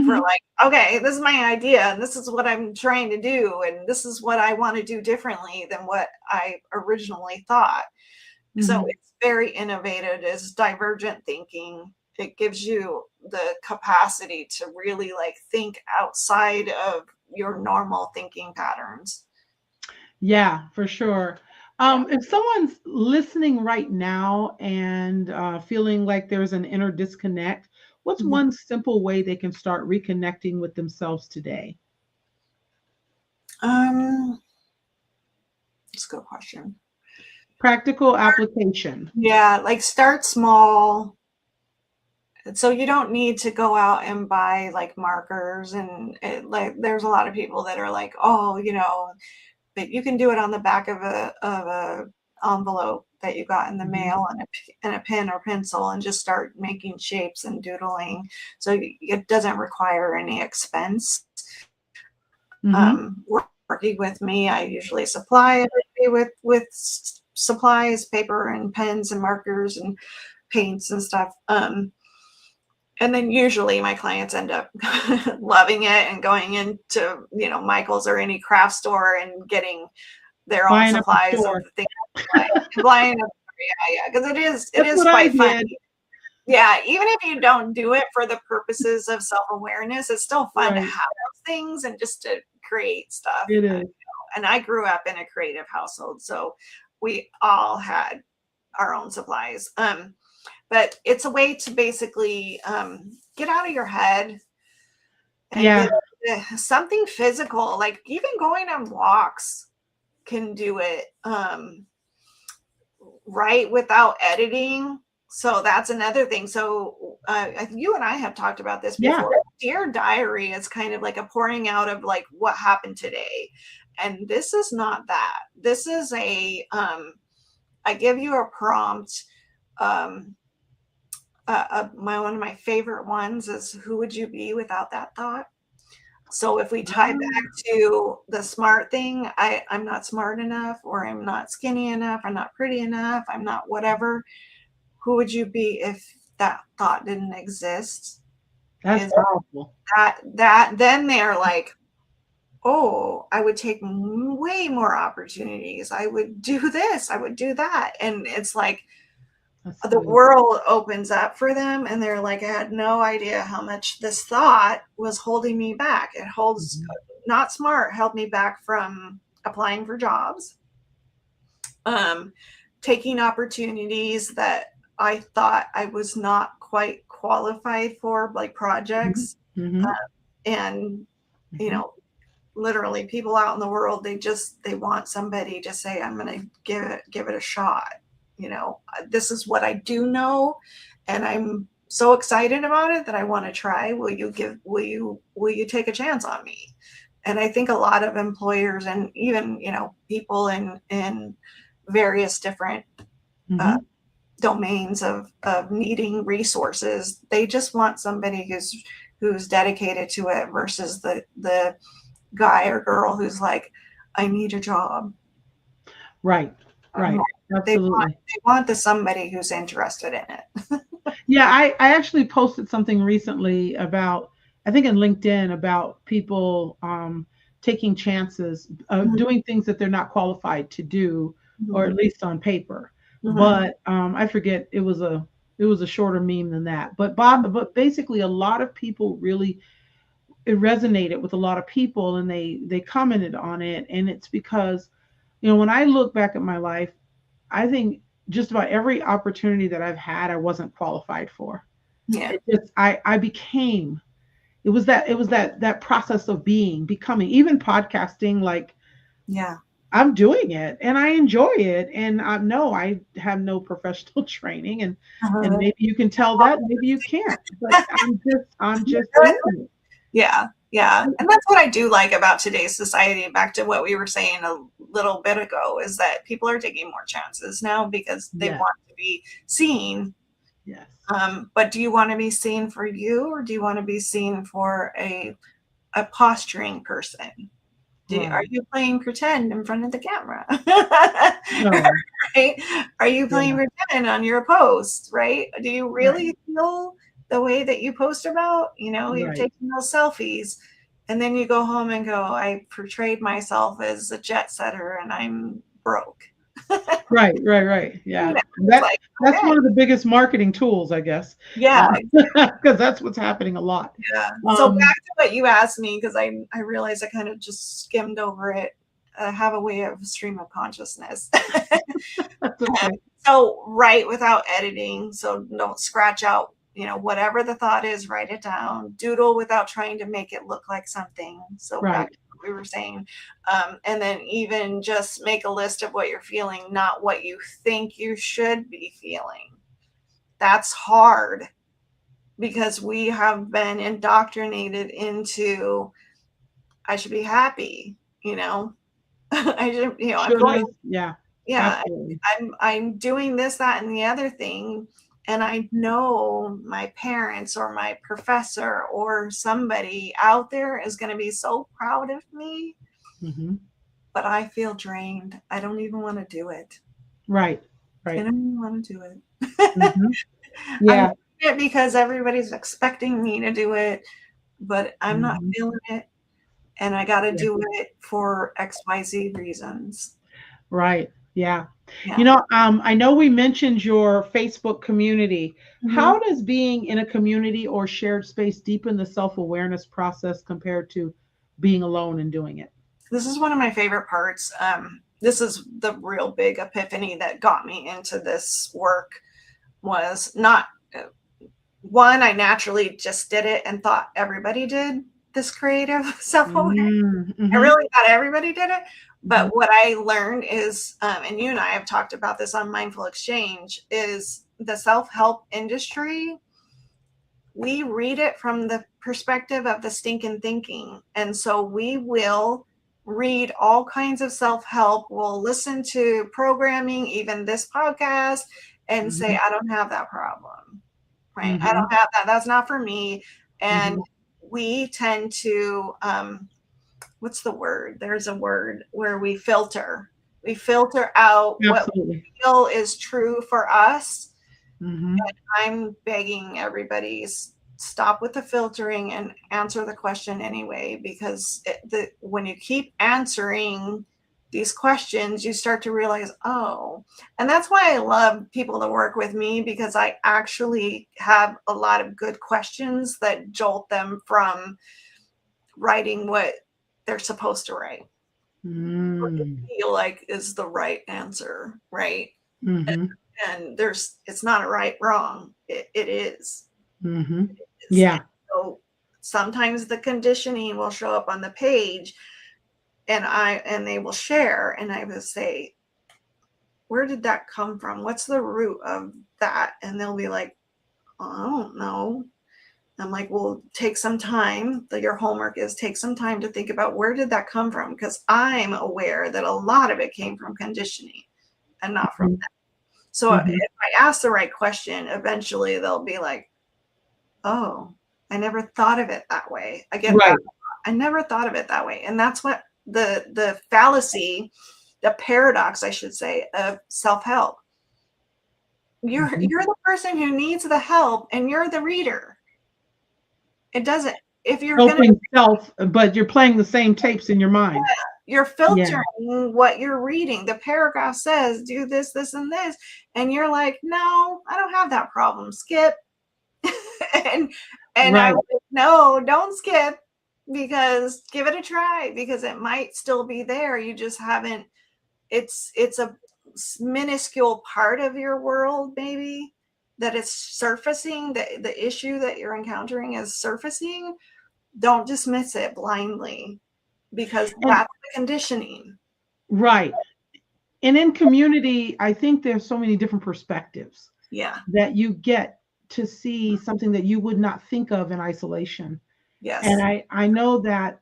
B: for
C: Hmm.
B: like, okay, this is my idea and this is what I'm trying to do and this is what I want to do differently than what I originally thought. So
C: Hmm.
B: it's very innovative. It's divergent thinking. It gives you the capacity to really like think outside of your normal thinking patterns.
C: Yeah, for sure.
B: Yeah.
C: If someone's listening right now and feeling like there's an inner disconnect, what's
B: Mhm.
C: one simple way they can start reconnecting with themselves today?
B: Um, that's a good question.
C: Practical application.
B: Yeah, like start small. So you don't need to go out and buy like markers and like there's a lot of people that are like, oh, but you can do it on the back of a envelope that you got in the
C: Hmm.
B: mail and a pen or pencil and just start making shapes and doodling. So it doesn't require any expense.
C: Hmm.
B: Working with me, I usually supply everybody with supplies, paper and pens and markers and paints and stuff. And then usually my clients end up loving it and going into, Michael's or any craft store and getting their own
C: Buying up the
B: supplies of
C: store.
B: the things they like. And buying up, yeah, because it
C: That's
B: is
C: what I
B: quite
C: did.
B: funny. Yeah, even if you don't do it for the purposes of self-awareness, it's still fun to
C: Right.
B: have those things and just to create stuff.
C: It is.
B: And I grew up in a creative household, so we all had our own supplies. But it's a way to basically get out of your head and
C: Yeah.
B: get something physical, like even going on walks can do it right without editing. So that's another thing. So you and I have talked about this
C: Yeah.
B: before. Dear diary is kind of like a pouring out of like what happened today. And this is not that. This is I give you a prompt. Um, one of my favorite ones is who would you be without that thought? So if we tie back
C: Ah,
B: to the smart thing, I'm not smart enough, or I'm not skinny enough, I'm not pretty enough, I'm not whatever. Who would you be if that thought didn't exist?
C: that's
B: Is
C: powerful.
B: that then they're like, oh, I would take way more opportunities. I would do this, I would do that. And it's like
C: That's
B: the
C: sweet.
B: world opens up for them and they're like, I had no idea how much this thought was holding me back. It holds,
C: Mhm.
B: not smart, held me back from applying for jobs, um, taking opportunities that I thought I was not quite qualified for, like projects.
C: Mhm.
B: And, you
C: Mhm.
B: know, literally people out in the world, they want somebody to say, I'm going to give it a shot. This is what I do know. And I'm so excited about it that I want to try. Will you take a chance on me? And I think a lot of employers and even, people in various different uh,
C: Mhm.
B: domains of needing resources, they just want somebody who's dedicated to it versus the guy or girl who's like, I need a job.
C: Right.
B: Um,
C: Right.
B: they want
C: Absolutely.
B: they want the somebody who's interested in it.
C: Yeah, I actually posted something recently about, I think in LinkedIn, about people taking chances, doing things that they're not qualified to do, or
B: Mhm.
C: at least on paper.
B: Mhm.
C: But I forget, it was a shorter meme than that. But basically, a lot of people really, it resonated with a lot of people, and they commented on it, and it's because, when I look back at my life, I think just about every opportunity that I've had, I wasn't qualified for.
B: Yeah.
C: I became, it was that process of becoming, even podcasting, like
B: Yeah.
C: I'm doing it and I enjoy it. And no, I have no professional training, and maybe you can tell that, maybe you can't, but I'm just doing it.
B: Yeah. Yeah. And that's what I do like about today's society, back to what we were saying a little bit ago, is that people are taking more chances now because they
C: Yes,
B: want to be seen.
C: yes.
B: But do you want to be seen for you, or do you want to be seen for a posturing person? Are
C: Right.
B: you playing pretend in front of the camera?
C: No.
B: Right? Are you playing
C: Yeah.
B: pretend on your post? Right? Do you
C: Right.
B: really feel the way that you post about? You're
C: Right.
B: taking those selfies, and then you go home and go, I portrayed myself as a jet setter and I'm broke.
C: Right, right, right. Yeah.
B: It's
C: That
B: like,
C: that's
B: okay,
C: one of the biggest marketing tools, I guess.
B: yeah,
C: Because that's what's happening a lot.
B: yeah. So back
C: Um,
B: to what you asked me, because I realized I kind of just skimmed over it. I have a way of stream of consciousness.
C: that's okay.
B: So write without editing. So don't scratch out, whatever the thought is, write it down. Doodle without trying to make it look like something. So back
C: Right.
B: to what we were saying. And then even just make a list of what you're feeling, not what you think you should be feeling. That's hard because we have been indoctrinated into, I should be happy, I should, I'm
C: Should
B: going,
C: have. Yeah.
B: yeah,
C: Absolutely.
B: I'm doing this, that, and the other thing, and I know my parents or my professor or somebody out there is going to be so proud of me,
C: Hmm.
B: but I feel drained. I don't even want to do it.
C: Right.
B: I
C: Right.
B: don't even want to do it.
C: Hmm.
B: I'm
C: Yeah.
B: doing it because everybody's expecting me to do it, but I'm not
C: Hmm.
B: feeling it, and I got to
C: Yeah.
B: do it for XYZ reasons.
C: Right. Yeah.
B: Yeah.
C: I know we mentioned your Facebook community.
B: Mhm.
C: How does being in a community or shared space deepen the self-awareness process compared to being alone and doing it?
B: This is one of my favorite parts. This is the real big epiphany that got me into this work. Was not one, I naturally just did it and thought everybody did this creative self-awareness. I
C: Mm-hmm.
B: really thought everybody did it.
C: Hmm.
B: But what I learned is, and you and I have talked about this on Mindful Exchange, is the self-help industry, we read it from the perspective of the stinking thinking. And so we will read all kinds of self-help. We'll listen to programming, even this podcast, and say,
C: Hmm.
B: I don't have that problem, right? I
C: Hmm.
B: don't have that. That's not for me. And
C: Hmm.
B: we tend to, what's the word? There's a word where we filter. We filter out what
C: Absolutely.
B: we feel is true for us.
C: Hmm.
B: I'm begging everybody's stop with the filtering and answer the question anyway, because when you keep answering these questions, you start to realize, oh, and that's why I love people to work with me, because I actually have a lot of good questions that jolt them from writing what they're supposed to write. What they feel like is the right answer, right? And it's not a right, wrong. It is.
C: Yeah.
B: So sometimes the conditioning will show up on the page, and they will share, and I will say, where did that come from? What's the root of that? And they'll be like, oh, I don't know. I'm like, well, take some time. Your homework is take some time to think about, where did that come from? Because I'm aware that a lot of it came from conditioning and not from that. So if I ask the right question, eventually they'll be like, oh, I never thought of it that way. I get that. I never thought of it that way. And that's what the fallacy, the paradox, I should say, of self-help. You're the person who needs the help, and you're the reader. It doesn't, if you're
C: helping self, but you're playing the same tapes in your mind.
B: You're filtering what you're reading. The paragraph says, do this, this, and this. And you're like, no, I don't have that problem. Skip. and I was like, no, don't skip, because give it a try, because it might still be there. You just haven't, it's a minuscule part of your world, maybe, that it's surfacing, the issue that you're encountering is surfacing. Don't dismiss it blindly, because that's the conditioning.
C: Right. And in community, I think there's so many different perspectives.
B: Yeah.
C: That you get to see something that you would not think of in isolation.
B: Yes.
C: And I know that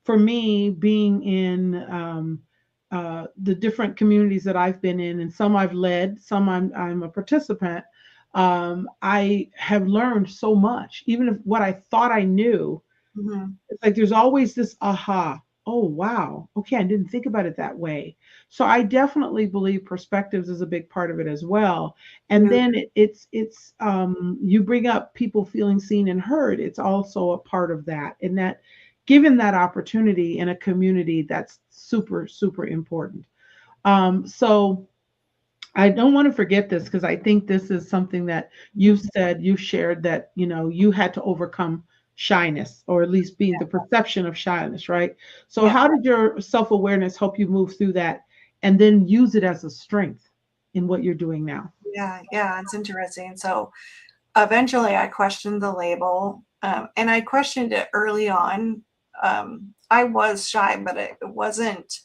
C: for me, being in the different communities that I've been in, and some I've led, some I'm a participant, I have learned so much. Even if what I thought I knew, it's like there's always this aha. Oh, wow. Okay, I didn't think about it that way. So I definitely believe perspectives is a big part of it as well. And then it's you bring up people feeling seen and heard. It's also a part of that, and that given that opportunity in a community, that's super, super important. So I don't want to forget this, because I think this is something that you've said, you shared, that, you had to overcome shyness, or at least being the perception of shyness, right? So how did your self-awareness help you move through that and then use it as a strength in what you're doing now?
B: Yeah, it's interesting. So eventually I questioned the label, and I questioned it early on. I was shy, but it wasn't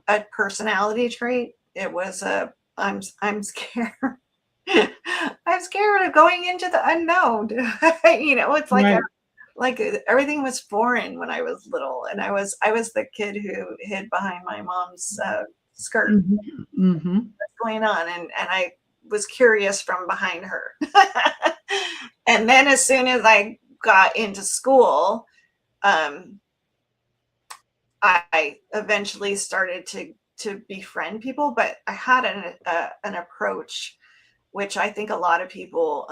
B: a personality trait. It was I'm scared. I'm scared of going into the unknown. It's like like everything was foreign when I was little, and I was the kid who hid behind my mom's skirt. What's going on? And I was curious from behind her. And then as soon as I got into school, I eventually started to befriend people, but I had an approach, which I think a lot of people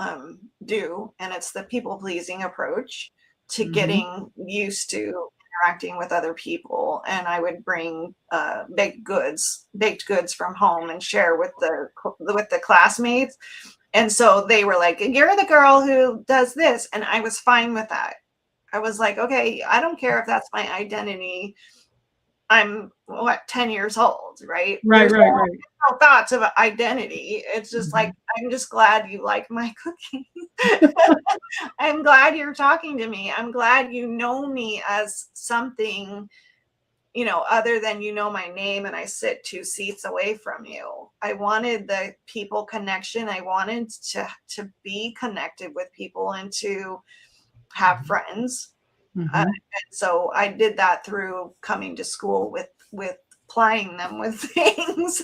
B: do, and it's the people pleasing approach to getting used to interacting with other people. And I would bring baked goods from home and share with the classmates. And so they were like, you're the girl who does this. And I was fine with that. I was like, okay, I don't care if that's my identity. I'm 10 years old, right?
C: Right.
B: No thoughts of identity. It's just like, I'm just glad you like my cooking. I'm glad you're talking to me. I'm glad you know me as something, other than my name and I sit 2 seats away from you. I wanted the people connection. I wanted to be connected with people and to have friends. And so I did that through coming to school with plying them with things.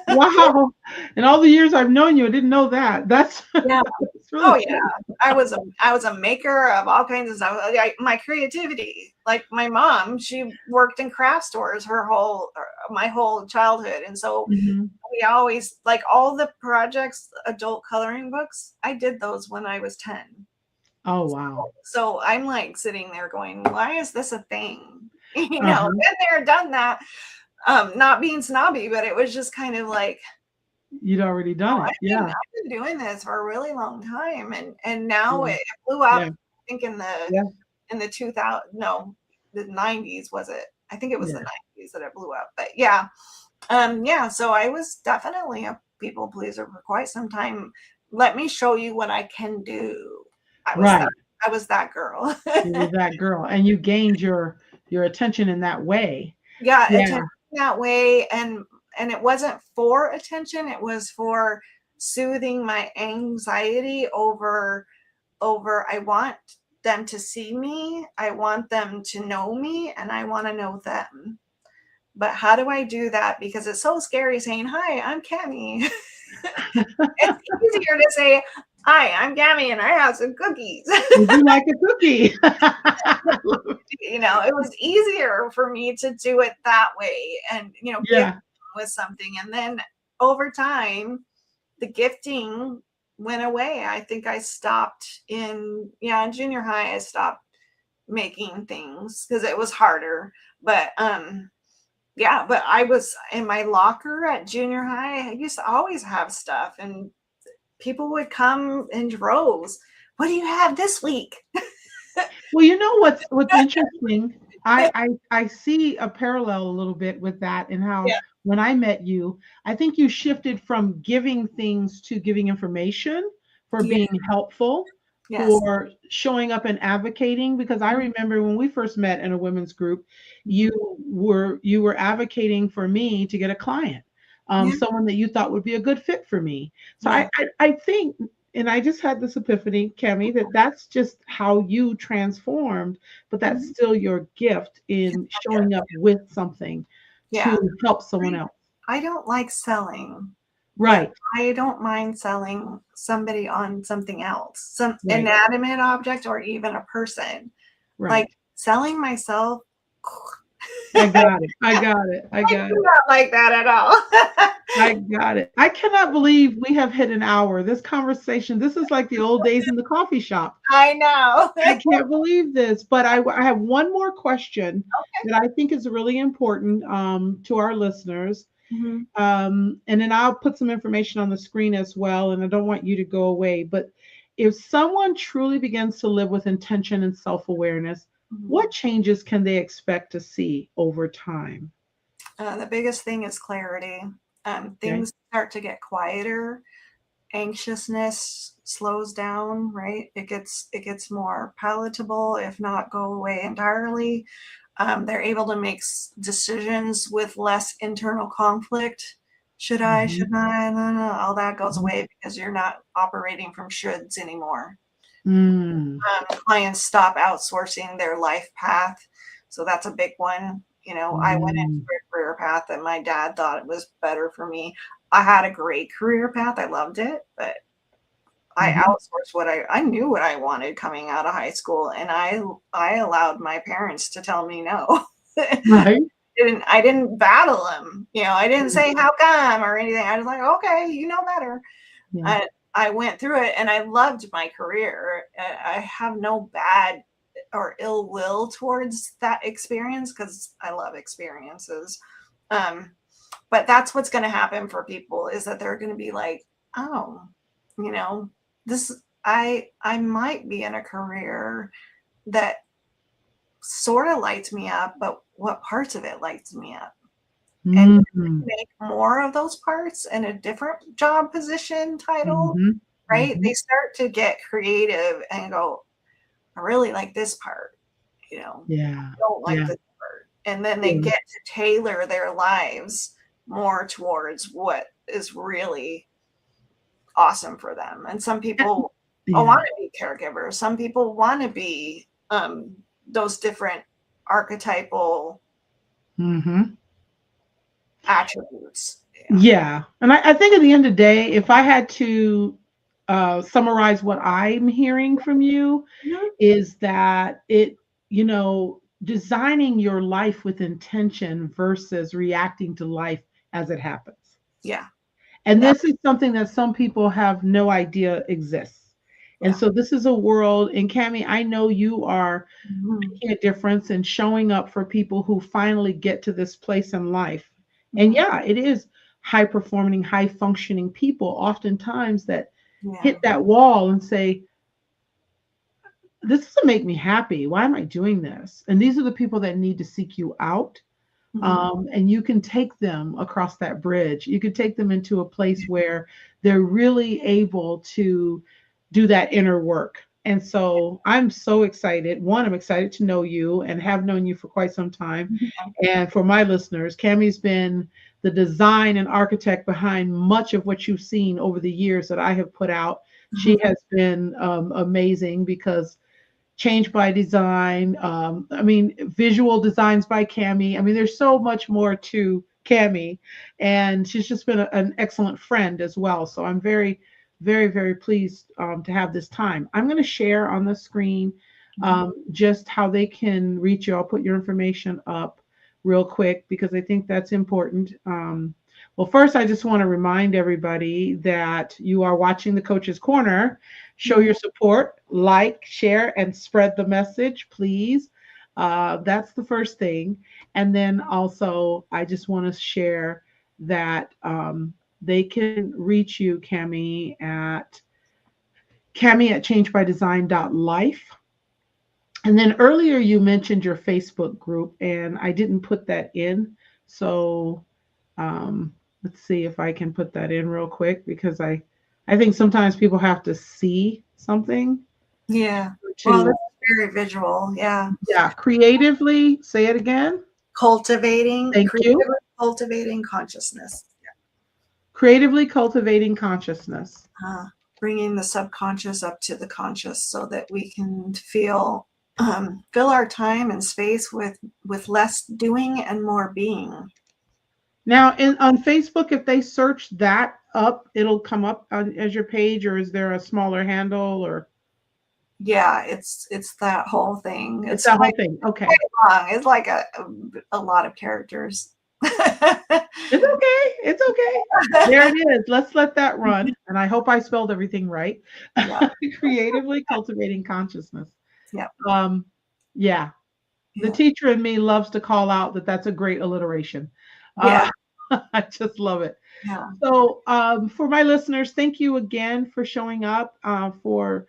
C: Wow. In all the years I've known you, I didn't know that. That's
B: that's
C: really
B: cool. I was a maker of all kinds of stuff. My creativity, like my mom, she worked in craft stores my whole childhood. And so we always, like, all the projects, adult coloring books, I did those when I was 10.
C: Oh, wow.
B: So I'm like sitting there going, why is this a thing? You know,
C: Uh-huh.
B: been there, done that. Not being snobby, but it was just kind of like,
C: You'd already done it. Yeah.
B: I've been doing this for a really long time, and now
C: Yeah.
B: it blew up.
C: Yeah.
B: I think
C: Yeah.
B: in the 2000, no, the 90s was it? I think it was the
C: Yeah.
B: 90s that it blew up. But yeah, yeah. So I was definitely a people pleaser for quite some time. Let me show you what I can do. I was that
C: Right.
B: I was that girl.
C: You were that girl, and you gained your attention in that way.
B: Yeah,
C: Yeah.
B: attention that way, and it wasn't for attention, it was for soothing my anxiety over I want them to see me, I want them to know me, and I want to know them. But how do I do that? Because it's so scary saying, "Hi, I'm Kami." It's easier to say, "Hi, I'm Kami, and I have some cookies."
C: Would you like a cookie?
B: You know, it was easier for me to do it that way and, you know, give
C: Yeah.
B: with something. And then over time, the gifting went away. I think I stopped in junior high, I stopped making things because it was harder. But yeah, but I was in my locker at junior high. I used to always have stuff, and people would come in droves. What do you have this week?
C: Well, you know what's interesting? I see a parallel a little bit with that and how
B: Yeah.
C: when I met you, I think you shifted from giving things to giving information, for
B: Yeah.
C: being helpful,
B: Yes.
C: for showing up and advocating. Because I remember when we first met in a women's group, you were advocating for me to get a client,
B: Yeah.
C: someone that you thought would be a good fit for me. So
B: Yeah.
C: I think, and I just had this epiphany, Kami, that that's just how you transformed, but that's
B: Mhm.
C: still your gift in
B: Yeah.
C: showing up with something to
B: Yeah.
C: help someone else.
B: I don't like selling, but
C: Right,
B: I don't mind selling somebody on something else, some
C: right,
B: inanimate object or even a person. Like
C: right.
B: selling myself,
C: I got it. I got it. I
B: I
C: got
B: do
C: it.
B: not like that at all.
C: I got it. I cannot believe we have hit an hour. This conversation, this is like the old days in the coffee shop.
B: I know.
C: I can't believe this, but I have one more question that I think is really important to our listeners.
B: Mhm.
C: And then I'll put some information on the screen as well. And I don't want you to go away. But if someone truly begins to live with intention and self awareness,
B: Mhm.
C: what changes can they expect to see over time?
B: The biggest thing is clarity.
C: Okay.
B: Things start to get quieter. Anxiousness slows down, right? It gets more palatable, if not go away entirely. They're able to make decisions with less internal conflict. Should I?
C: Mhm.
B: Should I? No, no. All that goes
C: Mhm.
B: away because you're not operating from shoulds anymore.
C: Mm.
B: Clients stop outsourcing their life path. So that's a big one. You know, I went into
C: Mm.
B: a career path that my dad thought it was better for me. I had a great career path. I loved it, but I
C: Mhm.
B: outsourced what I knew what I wanted coming out of high school, and I allowed my parents to tell me no.
C: Right.
B: I didn't battle them. You know, I didn't
C: Mm.
B: say how come or anything. I was like, okay, you know better.
C: Yeah.
B: I went through it and I loved my career. I have no bad or ill will towards that experience because I love experiences. Um, but that's what's going to happen for people is that they're going to be like, oh, you know, this I might be in a career that sort of lights me up, but what parts of it lights me up? And
C: Mm.
B: make more of those parts in a different job position title,
C: Mhm.
B: right?
C: Mhm.
B: They start to get creative and go, I really like this part, you know,
C: Yeah.
B: don't like
C: Yeah.
B: this part. And then they
C: Yeah.
B: get to tailor their lives more towards what is really awesome for them. And some people
C: Yeah.
B: want to be caregivers. Some people want to be those different archetypal
C: Mhm.
B: attributes. Yeah.
C: Yeah. And I think at the end of the day, if I had to summarize what I'm hearing from you,
B: Mhm.
C: is that designing your life with intention versus reacting to life as it happens.
B: Yeah.
C: And
B: Yeah.
C: this is something that some people have no idea exists. And
B: Yeah.
C: so this is a world, and Kami, I know you are
B: Mhm.
C: making a difference and showing up for people who finally get to this place in life. And
B: Yeah.
C: yeah, it is high performing, high functioning people oftentimes that
B: Yeah.
C: hit that wall and say, this doesn't make me happy. Why am I doing this? And these are the people that need to seek you out.
B: Mhm.
C: And you can take them across that bridge. You can take them into a place where they're really able to do that inner work. And so I'm so excited. One, I'm excited to know you and have known you for quite some time.
B: Mhm.
C: And for my listeners, Kami's been the design and architect behind much of what you've seen over the years that I have put out. She
B: Mhm.
C: has been amazing because Change by Design. I mean, visual designs by Kami. I mean, there's so much more to Kami, and she's just been an excellent friend as well. So I'm very, very, very pleased to have this time. I'm going to share on the screen
B: Mhm.
C: just how they can reach you. I'll put your information up real quick because I think that's important. Well, first, I just want to remind everybody that you are watching the Coach's Corner. Show
B: Mhm.
C: your support, like, share, and spread the message, please. That's the first thing. And then also, I just want to share that they can reach you, Kami at changebydesign.life. And then earlier you mentioned your Facebook group, and I didn't put that in. So let's see if I can put that in real quick because I think sometimes people have to see something
B: Yeah. Well,
C: to,
B: this is very visual. Yeah.
C: yeah, creatively say it again. Thank you.
B: Creatively cultivating consciousness.
C: Creatively cultivating consciousness.
B: uh, Bringing the subconscious up to the conscious so that we can fill our time and space with less doing and more being.
C: Now, on Facebook, if they search that up, it'll come up as your page, or is there a smaller handle, or
B: Yeah, it's that whole thing.
C: it's
B: It's
C: that whole
B: quite
C: thing? Okay.
B: long. It's like a lot of characters.
C: It's okay. It's okay. There it is. Let's let that run. And I hope I spelled everything right.
B: Yeah,
C: Creatively cultivating consciousness.
B: yeah,
C: Um, yeah. The
B: yeah,
C: teacher in me loves to call out that that's a great alliteration.
B: yeah,
C: Uh, I just love it.
B: yeah,
C: So, for my listeners, thank you again for showing up. For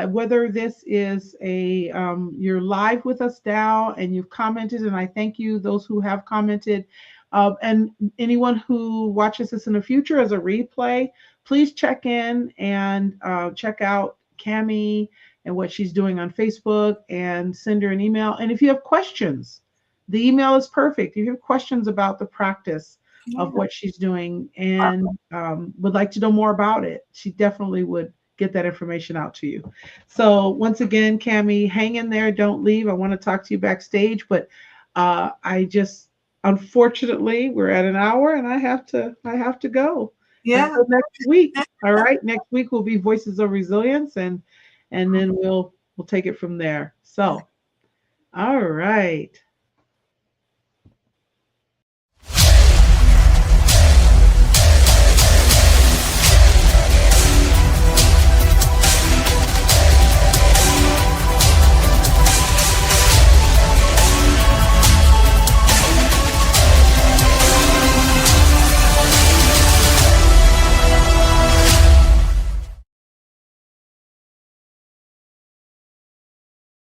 C: whether this is a you're live with us now and you've commented, and I thank you those who have commented, and anyone who watches this in the future as a replay. Please check in and check out Kami and what she's doing on Facebook, and send her an email. And if you have questions, the email is perfect. If you have questions about the practice of
B: yeah.
C: what she's doing and would like to know more about it, she definitely would get that information out to you. So once again, Kami, hang in there, don't leave. I want to talk to you backstage, but I just unfortunately we're at an hour and I have to go
B: Yeah.
C: until next week. All right, next week will be Voices of Resilience, and then we'll take it from there. So all right.